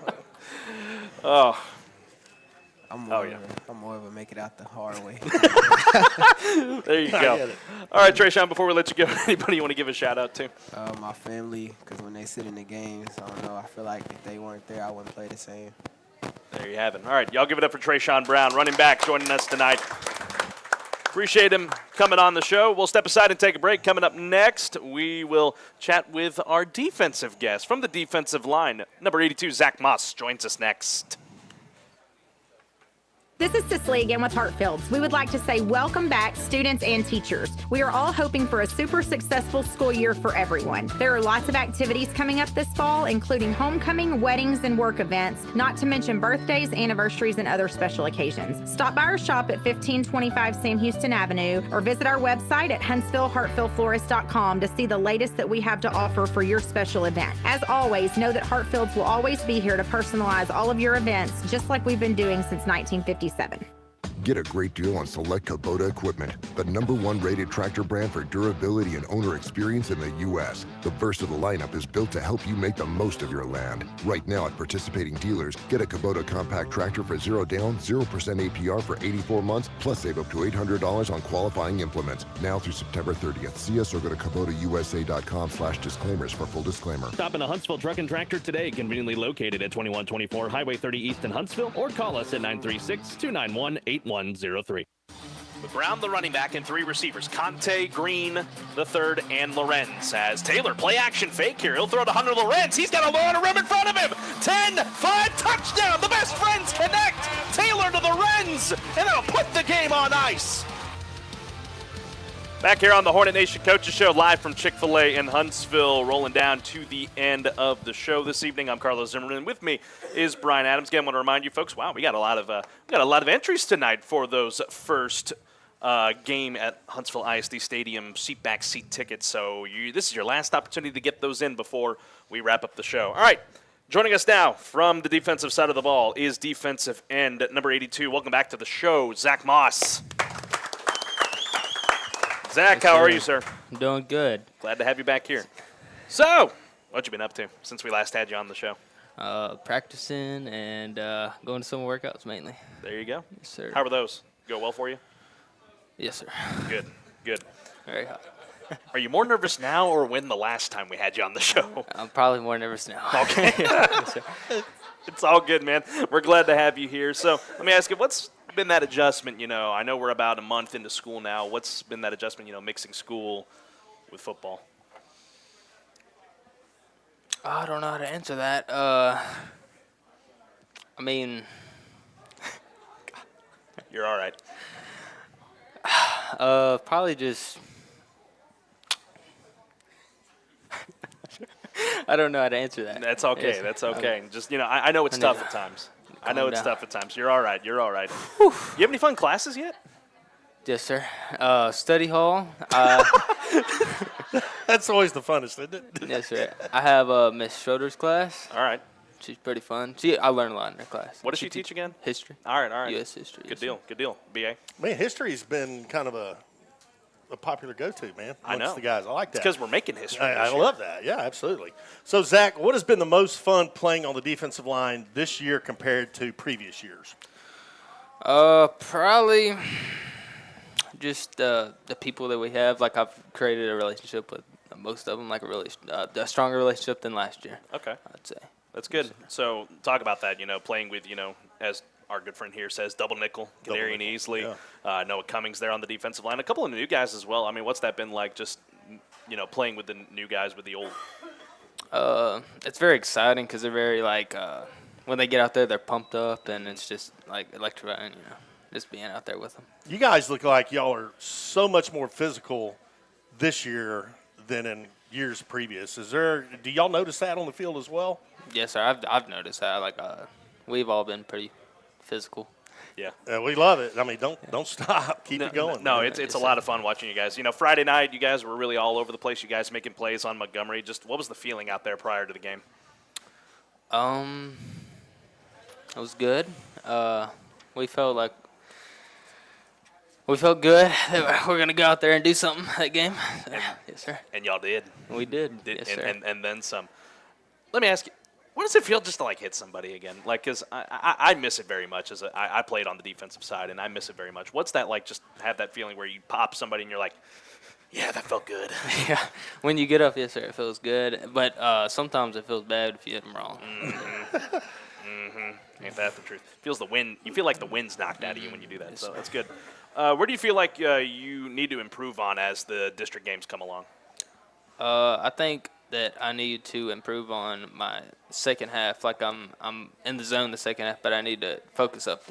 Oh. I'm more of a make it out the hard way. There you go. All right, Tre'Sean, before we let you go, anybody you want to give a shout-out to? My family, because when they sit in the games, I don't know, I feel like if they weren't there, I wouldn't play the same. There you have it. All right, y'all give it up for Tre'Sean Brown, running back, joining us tonight. Appreciate him coming on the show. We'll step aside and take a break. Coming up next, we will chat with our defensive guest from the defensive line. Number 82, Zach Moss, joins us next. This is Cicely again with Hartfields. We would like to say welcome back, students and teachers. We are all hoping for a super successful school year for everyone. There are lots of activities coming up this fall, including homecoming, weddings, and work events, not to mention birthdays, anniversaries, and other special occasions. Stop by our shop at 1525 Sam Houston Avenue or visit our website at HuntsvilleHartfieldFlorist.com to see the latest that we have to offer for your special event. As always, know that Hartfields will always be here to personalize all of your events, just like we've been doing since 1957. Get a great deal on select Kubota equipment, the #1 rated tractor brand for durability and owner experience in the U.S. The versatile lineup is built to help you make the most of your land. Right now at participating dealers, get a Kubota compact tractor for 0 down, 0% APR for 84 months, plus save up to $800 on qualifying implements. Now through September 30th. See us or go to KubotaUSA.com/disclaimers for full disclaimer. Stop in a Huntsville Truck and Tractor today, conveniently located at 2124 Highway 30 East in Huntsville, or call us at 936-291-8103. With Brown, the running back, and 3 receivers, Conte, Green, the third, and Lorenz. As Taylor, play action fake here. He'll throw to Hunter Lorenz. He's got a lot of room in front of him. 10-5, touchdown. The best friends connect. Taylor to Lorenz, and that'll put the game on ice. Back here on the Hornet Nation Coaches Show, live from Chick-fil-A in Huntsville, rolling down to the end of the show this evening. I'm Carlos Zimmerman. With me is Brian Adams. Again, I want to remind you folks, wow, we got a lot of entries tonight for those first game at Huntsville ISD Stadium seat back seat tickets. So this is your last opportunity to get those in before we wrap up the show. All right. Joining us now from the defensive side of the ball is defensive end number 82. Welcome back to the show, Zach Moss. Zach, how are you, sir? I'm doing good. Glad to have you back here. So, what you been up to since we last had you on the show? Practicing and going to some workouts mainly. There you go. Yes, sir. How were those? Go well for you? Yes, sir. Good. Very hot. Are you more nervous now or when the last time we had you on the show? I'm probably more nervous now. Okay. Yes, sir. It's all good, man. We're glad to have you here. So, let me ask you, what's been that adjustment? I know we're about a month into school now. What's been that adjustment, mixing school with football? I don't know how to answer that. I mean, you're all right. Probably just I don't know how to answer that. That's okay. Yes. That's okay. Just I know it's tough at times. I know it's tough at times. You're all right. You have any fun classes yet? Yes, sir. Study hall. That's always the funnest, isn't it? Yes, sir. I have Miss Schroeder's class. All right. She's pretty fun. I learned a lot in her class. What does she teach again? History. All right. U.S. history. Good deal. BA. Man, history's been kind of a popular go-to, man. I know. The guys. I like that. It's because we're making history. I love that. Yeah, absolutely. So, Zach, what has been the most fun playing on the defensive line this year compared to previous years? Probably just the people that we have. Like, I've created a relationship with most of them, like a stronger relationship than last year. Okay. I'd say. That's good. So, talk about that, playing with, as our good friend here says, double nickel, Kadarian Easley, Noah Cummings there on the defensive line. A couple of new guys as well. I mean, what's that been like just, playing with the new guys with the old? It's very exciting because they're very, when they get out there, they're pumped up, and it's just, electrifying, just being out there with them. You guys look like y'all are so much more physical this year than in years previous. Do y'all notice that on the field as well? Yes, sir. I've noticed that. We've all been pretty physical. Yeah. We love it. I mean, don't stop. Keep it going. No, it's a lot of fun watching you guys. Friday night, you guys were really all over the place. You guys making plays on Montgomery. Just what was the feeling out there prior to the game? It was good. We felt good that we're gonna go out there and do something that game. Yes, sir. And y'all did. We did. Yes, sir. And then some. Let me ask you, what does it feel just to hit somebody again? Because I miss it very much. I played on the defensive side, and I miss it very much. What's that like? Just have that feeling where you pop somebody and you're like, yeah, that felt good. Yeah. When you get up, yes, sir, it feels good. But sometimes it feels bad if you hit them wrong. Mm-hmm. Ain't that the truth? Feels the wind. You feel like the wind's knocked out of you when you do that. So that's good. Where do you feel like you need to improve on as the district games come along? I think that I need to improve on my second half. Like I'm in the zone the second half, but I need to focus up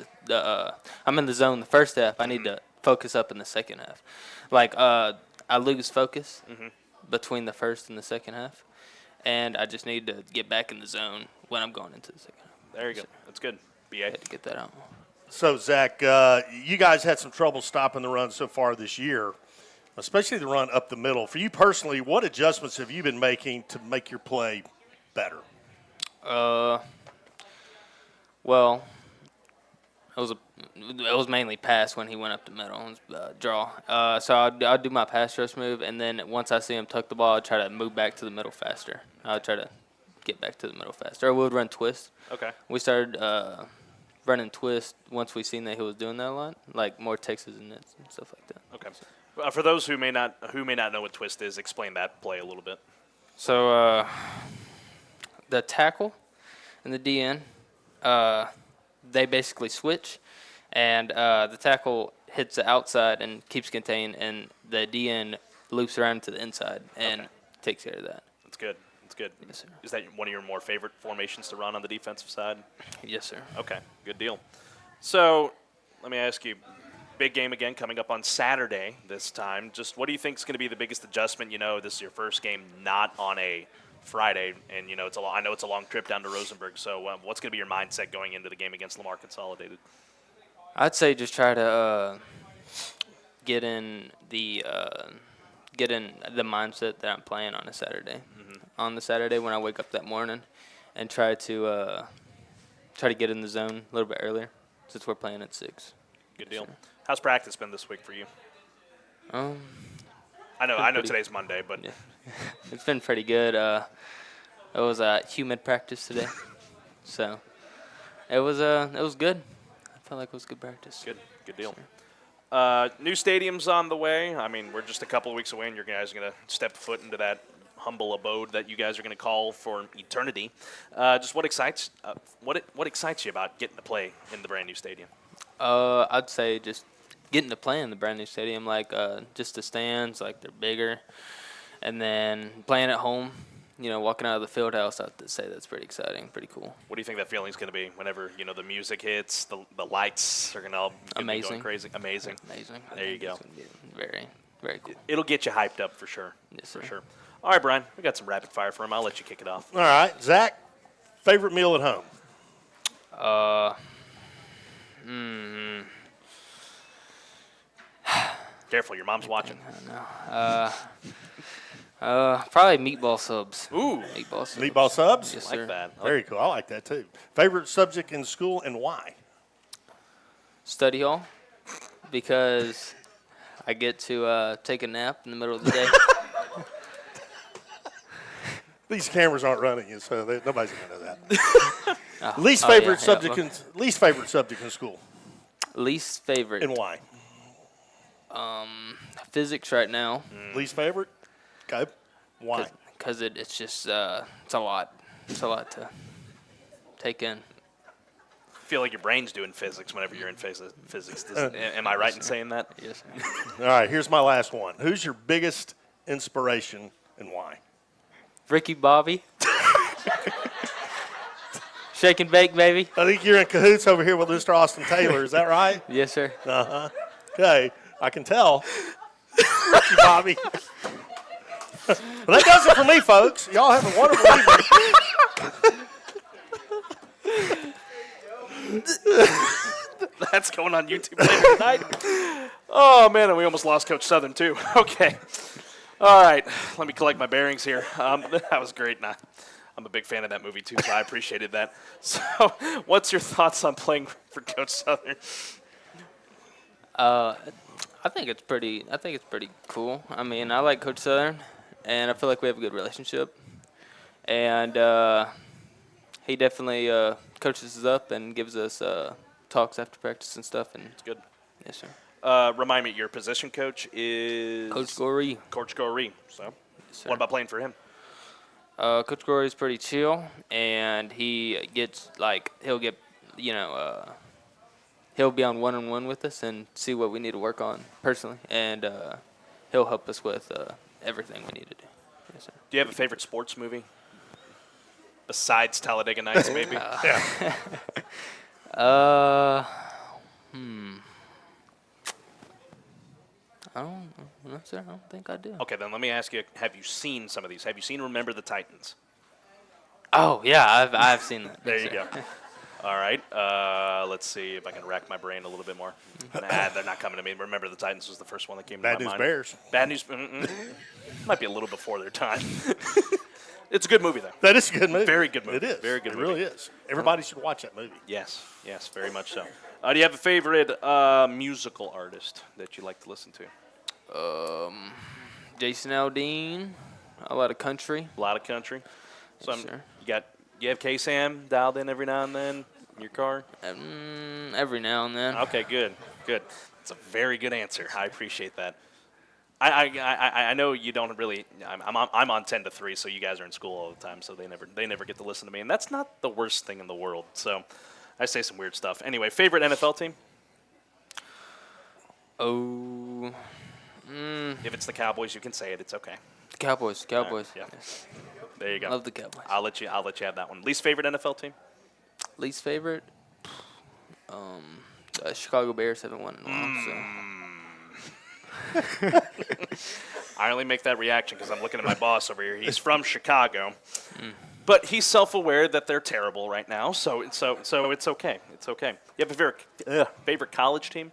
I'm in the zone the first half. I need to focus up in the second half. Like I lose focus between the first and the second half, and I just need to get back in the zone when I'm going into the second half. There you go. That's good. BA. I had to get that out. So, Zach, you guys had some trouble stopping the run so far this year, especially the run up the middle. For you personally, what adjustments have you been making to make your play better? Well, it was mainly pass when he went up the middle and draw. So I'll do my pass rush move, and then once I see him tuck the ball, I'll try to move back to the middle faster. I'll try to get back to the middle faster. Or we would run twist. Okay. We started running twist once we seen that he was doing that a lot, like more Texas and nets and stuff like that. Okay. For those who may not know what twist is, explain that play a little bit. So the tackle and the DN, they basically switch, and the tackle hits the outside and keeps contained, and the DN loops around to the inside and takes care of that. That's good. That's good. Yes, sir. Is that one of your more favorite formations to run on the defensive side? Yes, sir. Okay, good deal. So let me ask you, big game again coming up on Saturday this time. Just what do you think is going to be the biggest adjustment? You know, this is your first game not on a Friday, and, you know, I know it's a long trip down to Rosenberg. So what's going to be your mindset going into the game against Lamar Consolidated? I'd say just try to get in the mindset that I'm playing on a Saturday. On the Saturday when I wake up that morning, and try to get in the zone a little bit earlier, since we're playing at 6. Good deal. How's practice been this week for you? I know today's Monday, but yeah. It's been pretty good. It was a humid practice today, so it was good. I felt like it was good practice. Good deal. Sure. New stadium's on the way. I mean, we're just a couple of weeks away, and you guys are going to step foot into that humble abode that you guys are going to call for eternity. Just what excites you about getting to play in the brand new stadium? I'd say just getting to play in the brand new stadium, like just the stands, like they're bigger, and then playing at home. You know, walking out of the field house, I'd say that's pretty exciting, pretty cool. What do you think that feeling's going to be whenever, you know, the music hits, the lights are going to all be going crazy? Amazing. There you go. It's gonna be very, very cool. It'll get you hyped up for sure. Yes, sir. For sure. All right, Brian, we got some rapid fire for him. I'll let you kick it off. All right, Zach, favorite meal at home? Careful, your mom's watching. I know. Probably meatball subs. Ooh. Meatball subs. Meatball subs? Yes, I like sir. that. Very cool. I like that, too. Favorite subject in school and why? Study hall, because I get to take a nap in the middle of the day. These cameras aren't running, so nobody's going to know that. Least favorite subject in school? Least favorite. And why? Physics right now. Least favorite? Okay. Why? Because it's just it's a lot. It's a lot to take in. I feel like your brain's doing physics whenever you're in physics. Am I right in saying that? Yes. All right, here's my last one. Who's your biggest inspiration and why? Ricky Bobby. Shake and bake, baby. I think you're in cahoots over here with Mr. Austin Taylor. Is that right? Yes, sir. Uh-huh. Okay, I can tell. Ricky Bobby. Well, that does it for me, folks. Y'all have a wonderful evening. That's going on YouTube later tonight. Oh, man, and we almost lost Coach Southern, too. Okay. All right, let me collect my bearings here. That was great. I'm a big fan of that movie, too, so I appreciated that. So what's your thoughts on playing for Coach Southern? I think it's pretty cool. I mean, I like Coach Southern, and I feel like we have a good relationship. And he definitely coaches us up and gives us talks after practice and stuff. And it's good. Yes, sir. Remind me, your position coach is Coach Goree. Coach Goree. So, Yes, sir. what about playing for him? Coach Corey's pretty chill, and he gets he'll get he'll be on one-on-one with us and see what we need to work on personally, and he'll help us with everything we need to do. Yes, sir. Do you have a favorite sports movie besides Talladega Nights? Maybe. Yeah. No, sir. I don't think I do. Okay, then let me ask you: have you seen some of these? Have you seen Remember the Titans? Oh yeah, I've seen that. There Yes, you sir. go. All right. Let's see if I can rack my brain a little bit more. Nah, they're not coming to me. Remember the Titans was the first one that came to Bad my News mind. Bears. Bad News. Might be a little before their time. It's a good movie, though. That is a good movie. Very good movie. It is. Very good It movie. really is. Everybody should watch that movie. Yes, very much so. Do you have a favorite musical artist that you like to listen to? Jason Aldean, a lot of country. A lot of country. So Yes, sir. you have KSAM dialed in every now and then in your car? Every now and then. Okay, good. That's a very good answer. I appreciate that. I know you don't really. I'm on 10 to 3, so you guys are in school all the time, so they never get to listen to me, and that's not the worst thing in the world. So I say some weird stuff. Anyway, favorite NFL team? Oh. If it's the Cowboys, you can say it. It's okay. Cowboys. Yeah. There you go. Love the Cowboys. I'll let you have that one. Least favorite NFL team? Least favorite? Chicago Bears haven't won in a while, so. I only make that reaction because I'm looking at my boss over here. He's from Chicago, but he's self-aware that they're terrible right now. So it's okay. It's okay. You have a favorite college team?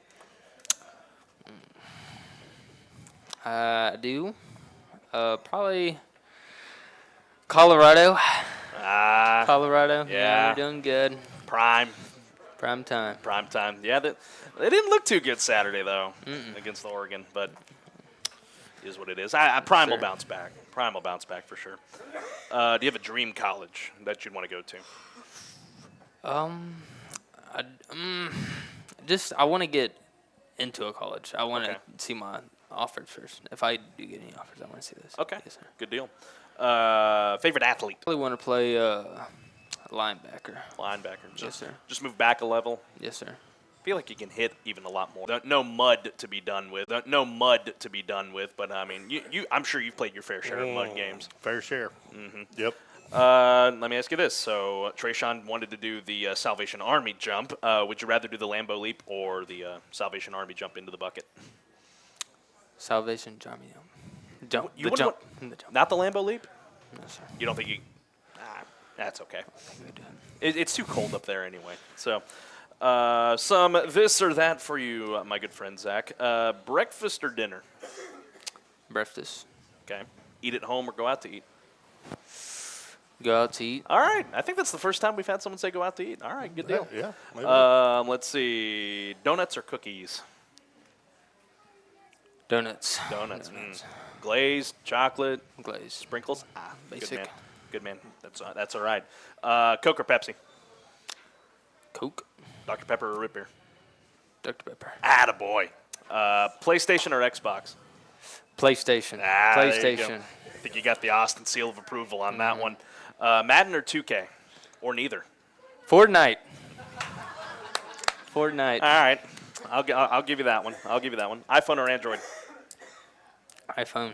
I do. Probably Colorado. Colorado. Yeah. We're doing good. Prime time. Yeah, they didn't look too good Saturday though against the Oregon, but it is what it is. Prime will bounce back. Prime will bounce back for sure. Do you have a dream college that you'd want to go to? I want to get into a college. I want to see my offers first. If I do get any offers, I want to see this. Okay. Yes, sir. Good deal. Favorite athlete? I really want to play linebacker. Yes, sir. Just move back a level. Yes, sir. I feel like you can hit even a lot more. No mud to be done with. But I mean, I'm sure you've played your fair share of mud games. Fair share. Mm-hmm. Yep. Let me ask you this. So Tre'Sean wanted to do the Salvation Army jump. Would you rather do the Lambeau leap or the Salvation Army jump into the bucket? Salvation Army jump. You wouldn't want- Not the Lambeau leap? No, sir. You don't think you... that's okay. It's too cold up there anyway. So, some this or that for you, my good friend Zach. Breakfast or dinner? Breakfast. Okay. Eat at home or go out to eat? Go out to eat. All right. I think that's the first time we've had someone say go out to eat. All right. Good deal. Yeah. Maybe. Let's see. Donuts or cookies? Donuts. Glazed, chocolate, glazed, sprinkles. Basic. Good man. That's all right. Coke or Pepsi? Coke. Dr. Pepper or root beer? Dr. Pepper. Attaboy. PlayStation or Xbox? PlayStation. There you go. PlayStation. I think you got the Austin seal of approval on that one. Madden or 2K? Or neither? Fortnite. All right. I'll give you that one. iPhone or Android? iPhone.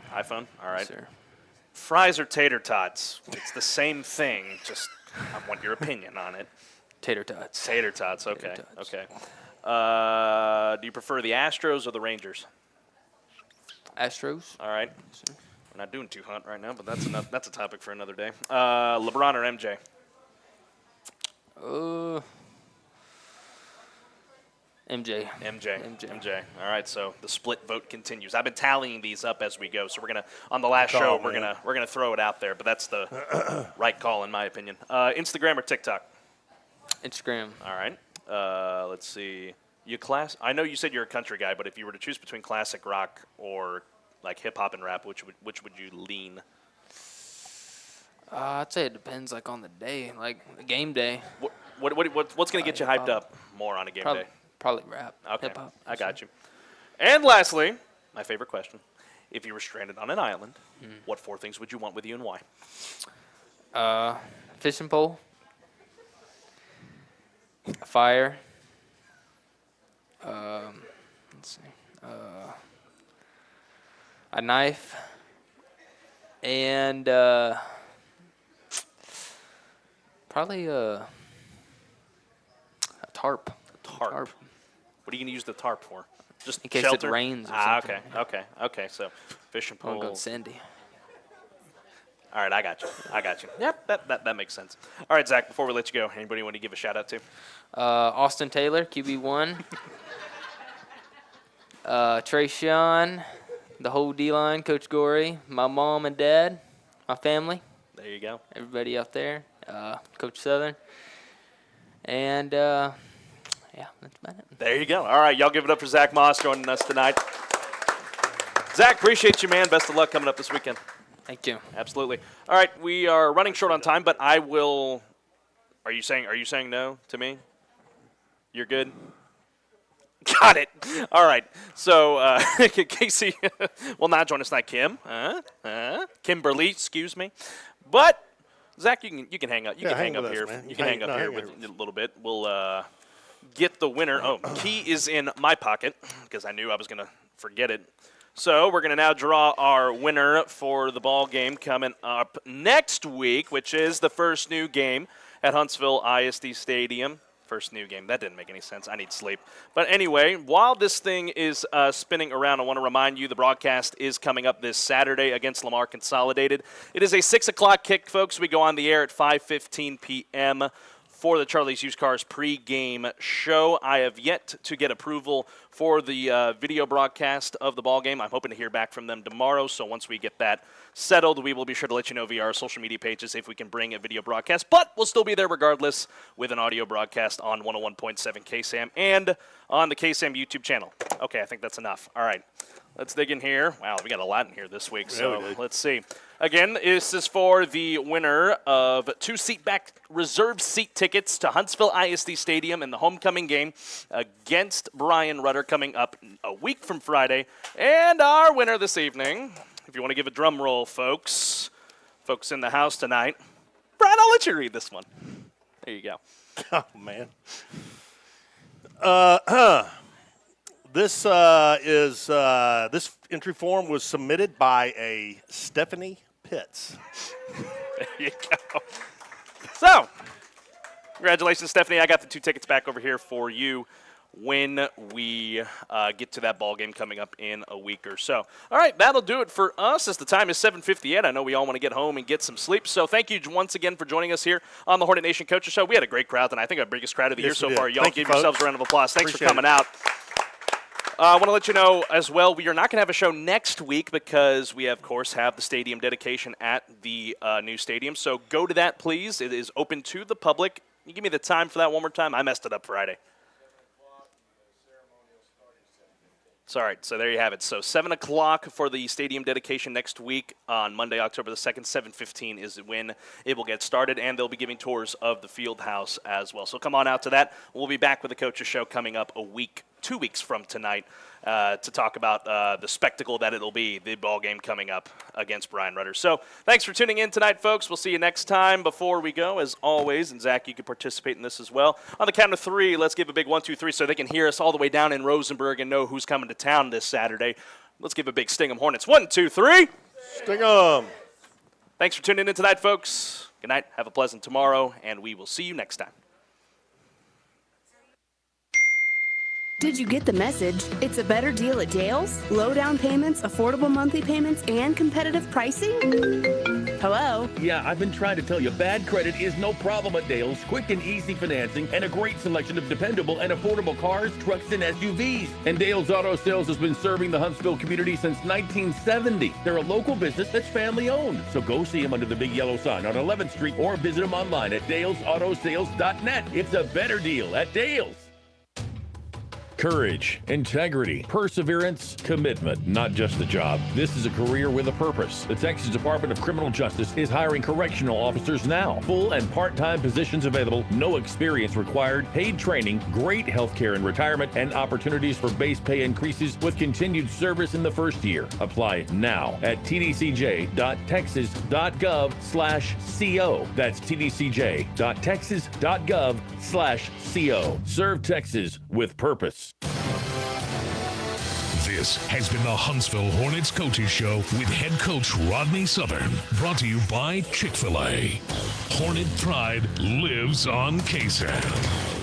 All right. Yes, sir. Fries or tater tots? It's the same thing. Just I want your opinion on it. Tater tots. Okay. Tater tots. Okay. Do you prefer the Astros or the Rangers? Astros. All right. We're not doing too hot right now, but that's a topic for another day. LeBron or MJ? MJ. All right, so the split vote continues. I've been tallying these up as we go, so we're gonna on the last show we're gonna throw it out there, but that's the right call in my opinion. Instagram or TikTok? Instagram. All right. Let's see. I know you said you're a country guy, but if you were to choose between classic rock or like hip hop and rap, which would you lean? I'd say it depends, like on the day, like a game day. What's gonna get you hyped up more on a game day? Probably rap. Okay, Hip-hop. I got you. And lastly, my favorite question: if you were stranded on an island, what 4 things would you want with you and why? Fishing pole. A fire. Let's see. A knife. And probably a tarp. Tarp. What are you going to use the tarp for? Just in case shelter? it rains or something. Okay. So fishing pole. I'll go Cindy. All right, I got you. Yep, that makes sense. All right, Zach, before we let you go, anybody want to give a shout-out to? Austin Taylor, QB1. Tre'Sean, the whole D-line, Coach Gorey, my mom and dad, my family. There you go. Everybody out there, Coach Southern. And, yeah, that's about it. There you go. All right, y'all give it up for Zach Moss joining us tonight. Zach, appreciate you, man. Best of luck coming up this weekend. Thank you. Absolutely. All right, we are running short on time, but I will. Are you saying no to me? You're good. Got it. All right. So Casey will not join us tonight. Kimberly, excuse me. But Zach, you can hang up. You can hang up here. You can hang up here with a little bit. We'll get the winner. Oh, key is in my pocket because I knew I was going to forget it. So we're going to now draw our winner for the ball game coming up next week, which is the first new game at Huntsville ISD Stadium. First new game. That didn't make any sense. I need sleep. But anyway, while this thing is spinning around, I want to remind you the broadcast is coming up this Saturday against Lamar Consolidated. It is a 6 o'clock kick, folks. We go on the air at 5:15 p.m. for the Charlie's Used Cars pregame show. I have yet to get approval for the video broadcast of the ball game. I'm hoping to hear back from them tomorrow, so once we get that settled, we will be sure to let you know via our social media pages if we can bring a video broadcast, but we'll still be there regardless with an audio broadcast on 101.7 KSAM and on the KSAM YouTube channel. Okay, I think that's enough. All right, let's dig in here. Wow, we got a lot in here this week, so let's see. Again, this is for the winner of 2 seat-back reserved seat tickets to Huntsville ISD Stadium in the homecoming game against Brian Rudder coming up a week from Friday. And our winner this evening, if you want to give a drum roll, folks in the house tonight. Brian, I'll let you read this one. There you go. Oh, man. This entry form was submitted by a Stephanie Pitts. There you go. So, congratulations, Stephanie. I got the 2 tickets back over here for you when we get to that ball game coming up in a week or so. All right, that'll do it for us as the time is 7:58. I know we all want to get home and get some sleep, so thank you once again for joining us here on the Hornet Nation Coaches Show. We had a great crowd, and I think our biggest crowd of the year so far. Y'all give yourselves a round of applause. Thanks for coming out. I want to let you know as well, we are not going to have a show next week because we, of course, have the stadium dedication at the new stadium. So go to that, please. It is open to the public. Can you give me the time for that one more time? I messed it up Friday. Sorry, so there you have it. So 7 o'clock for the stadium dedication next week on Monday, October the 2nd. 7:15 is when it will get started, and they'll be giving tours of the field house as well. So come on out to that. We'll be back with the Coaches Show coming up 2 weeks from tonight to talk about the spectacle that it'll be, the ball game coming up against Brian Rudder. So thanks for tuning in tonight, folks. We'll see you next time. Before we go, as always, and Zach, you can participate in this as well. On the count of 3, let's give a big 1, 2, 3 so they can hear us all the way down in Rosenberg and know who's coming to town this Saturday. Let's give a big Sting 'em Hornets. 1, 2, 3. Sting 'em. Thanks for tuning in tonight, folks. Good night. Have a pleasant tomorrow, and we will see you next time. Did you get the message? It's a better deal at Dale's? Low down payments, affordable monthly payments, and competitive pricing? Hello? Yeah, I've been trying to tell you, bad credit is no problem at Dale's. Quick and easy financing and a great selection of dependable and affordable cars, trucks, and SUVs. And Dale's Auto Sales has been serving the Huntsville community since 1970. They're a local business that's family owned. So go see them under the big yellow sign on 11th Street or visit them online at dalesautosales.net. It's a better deal at Dale's. Courage, integrity, perseverance, commitment. Not just a job. This is a career with a purpose. The Texas Department of Criminal Justice is hiring correctional officers now. Full and part-time positions available. No experience required. Paid training, great health care and retirement, and opportunities for base pay increases with continued service in the first year. Apply now at tdcj.texas.gov/co. That's tdcj.texas.gov/co. Serve Texas with purpose. This has been the Huntsville Hornets Coaches Show with head coach Rodney Southern. Brought to you by Chick-fil-A. Hornet pride lives on KSAM.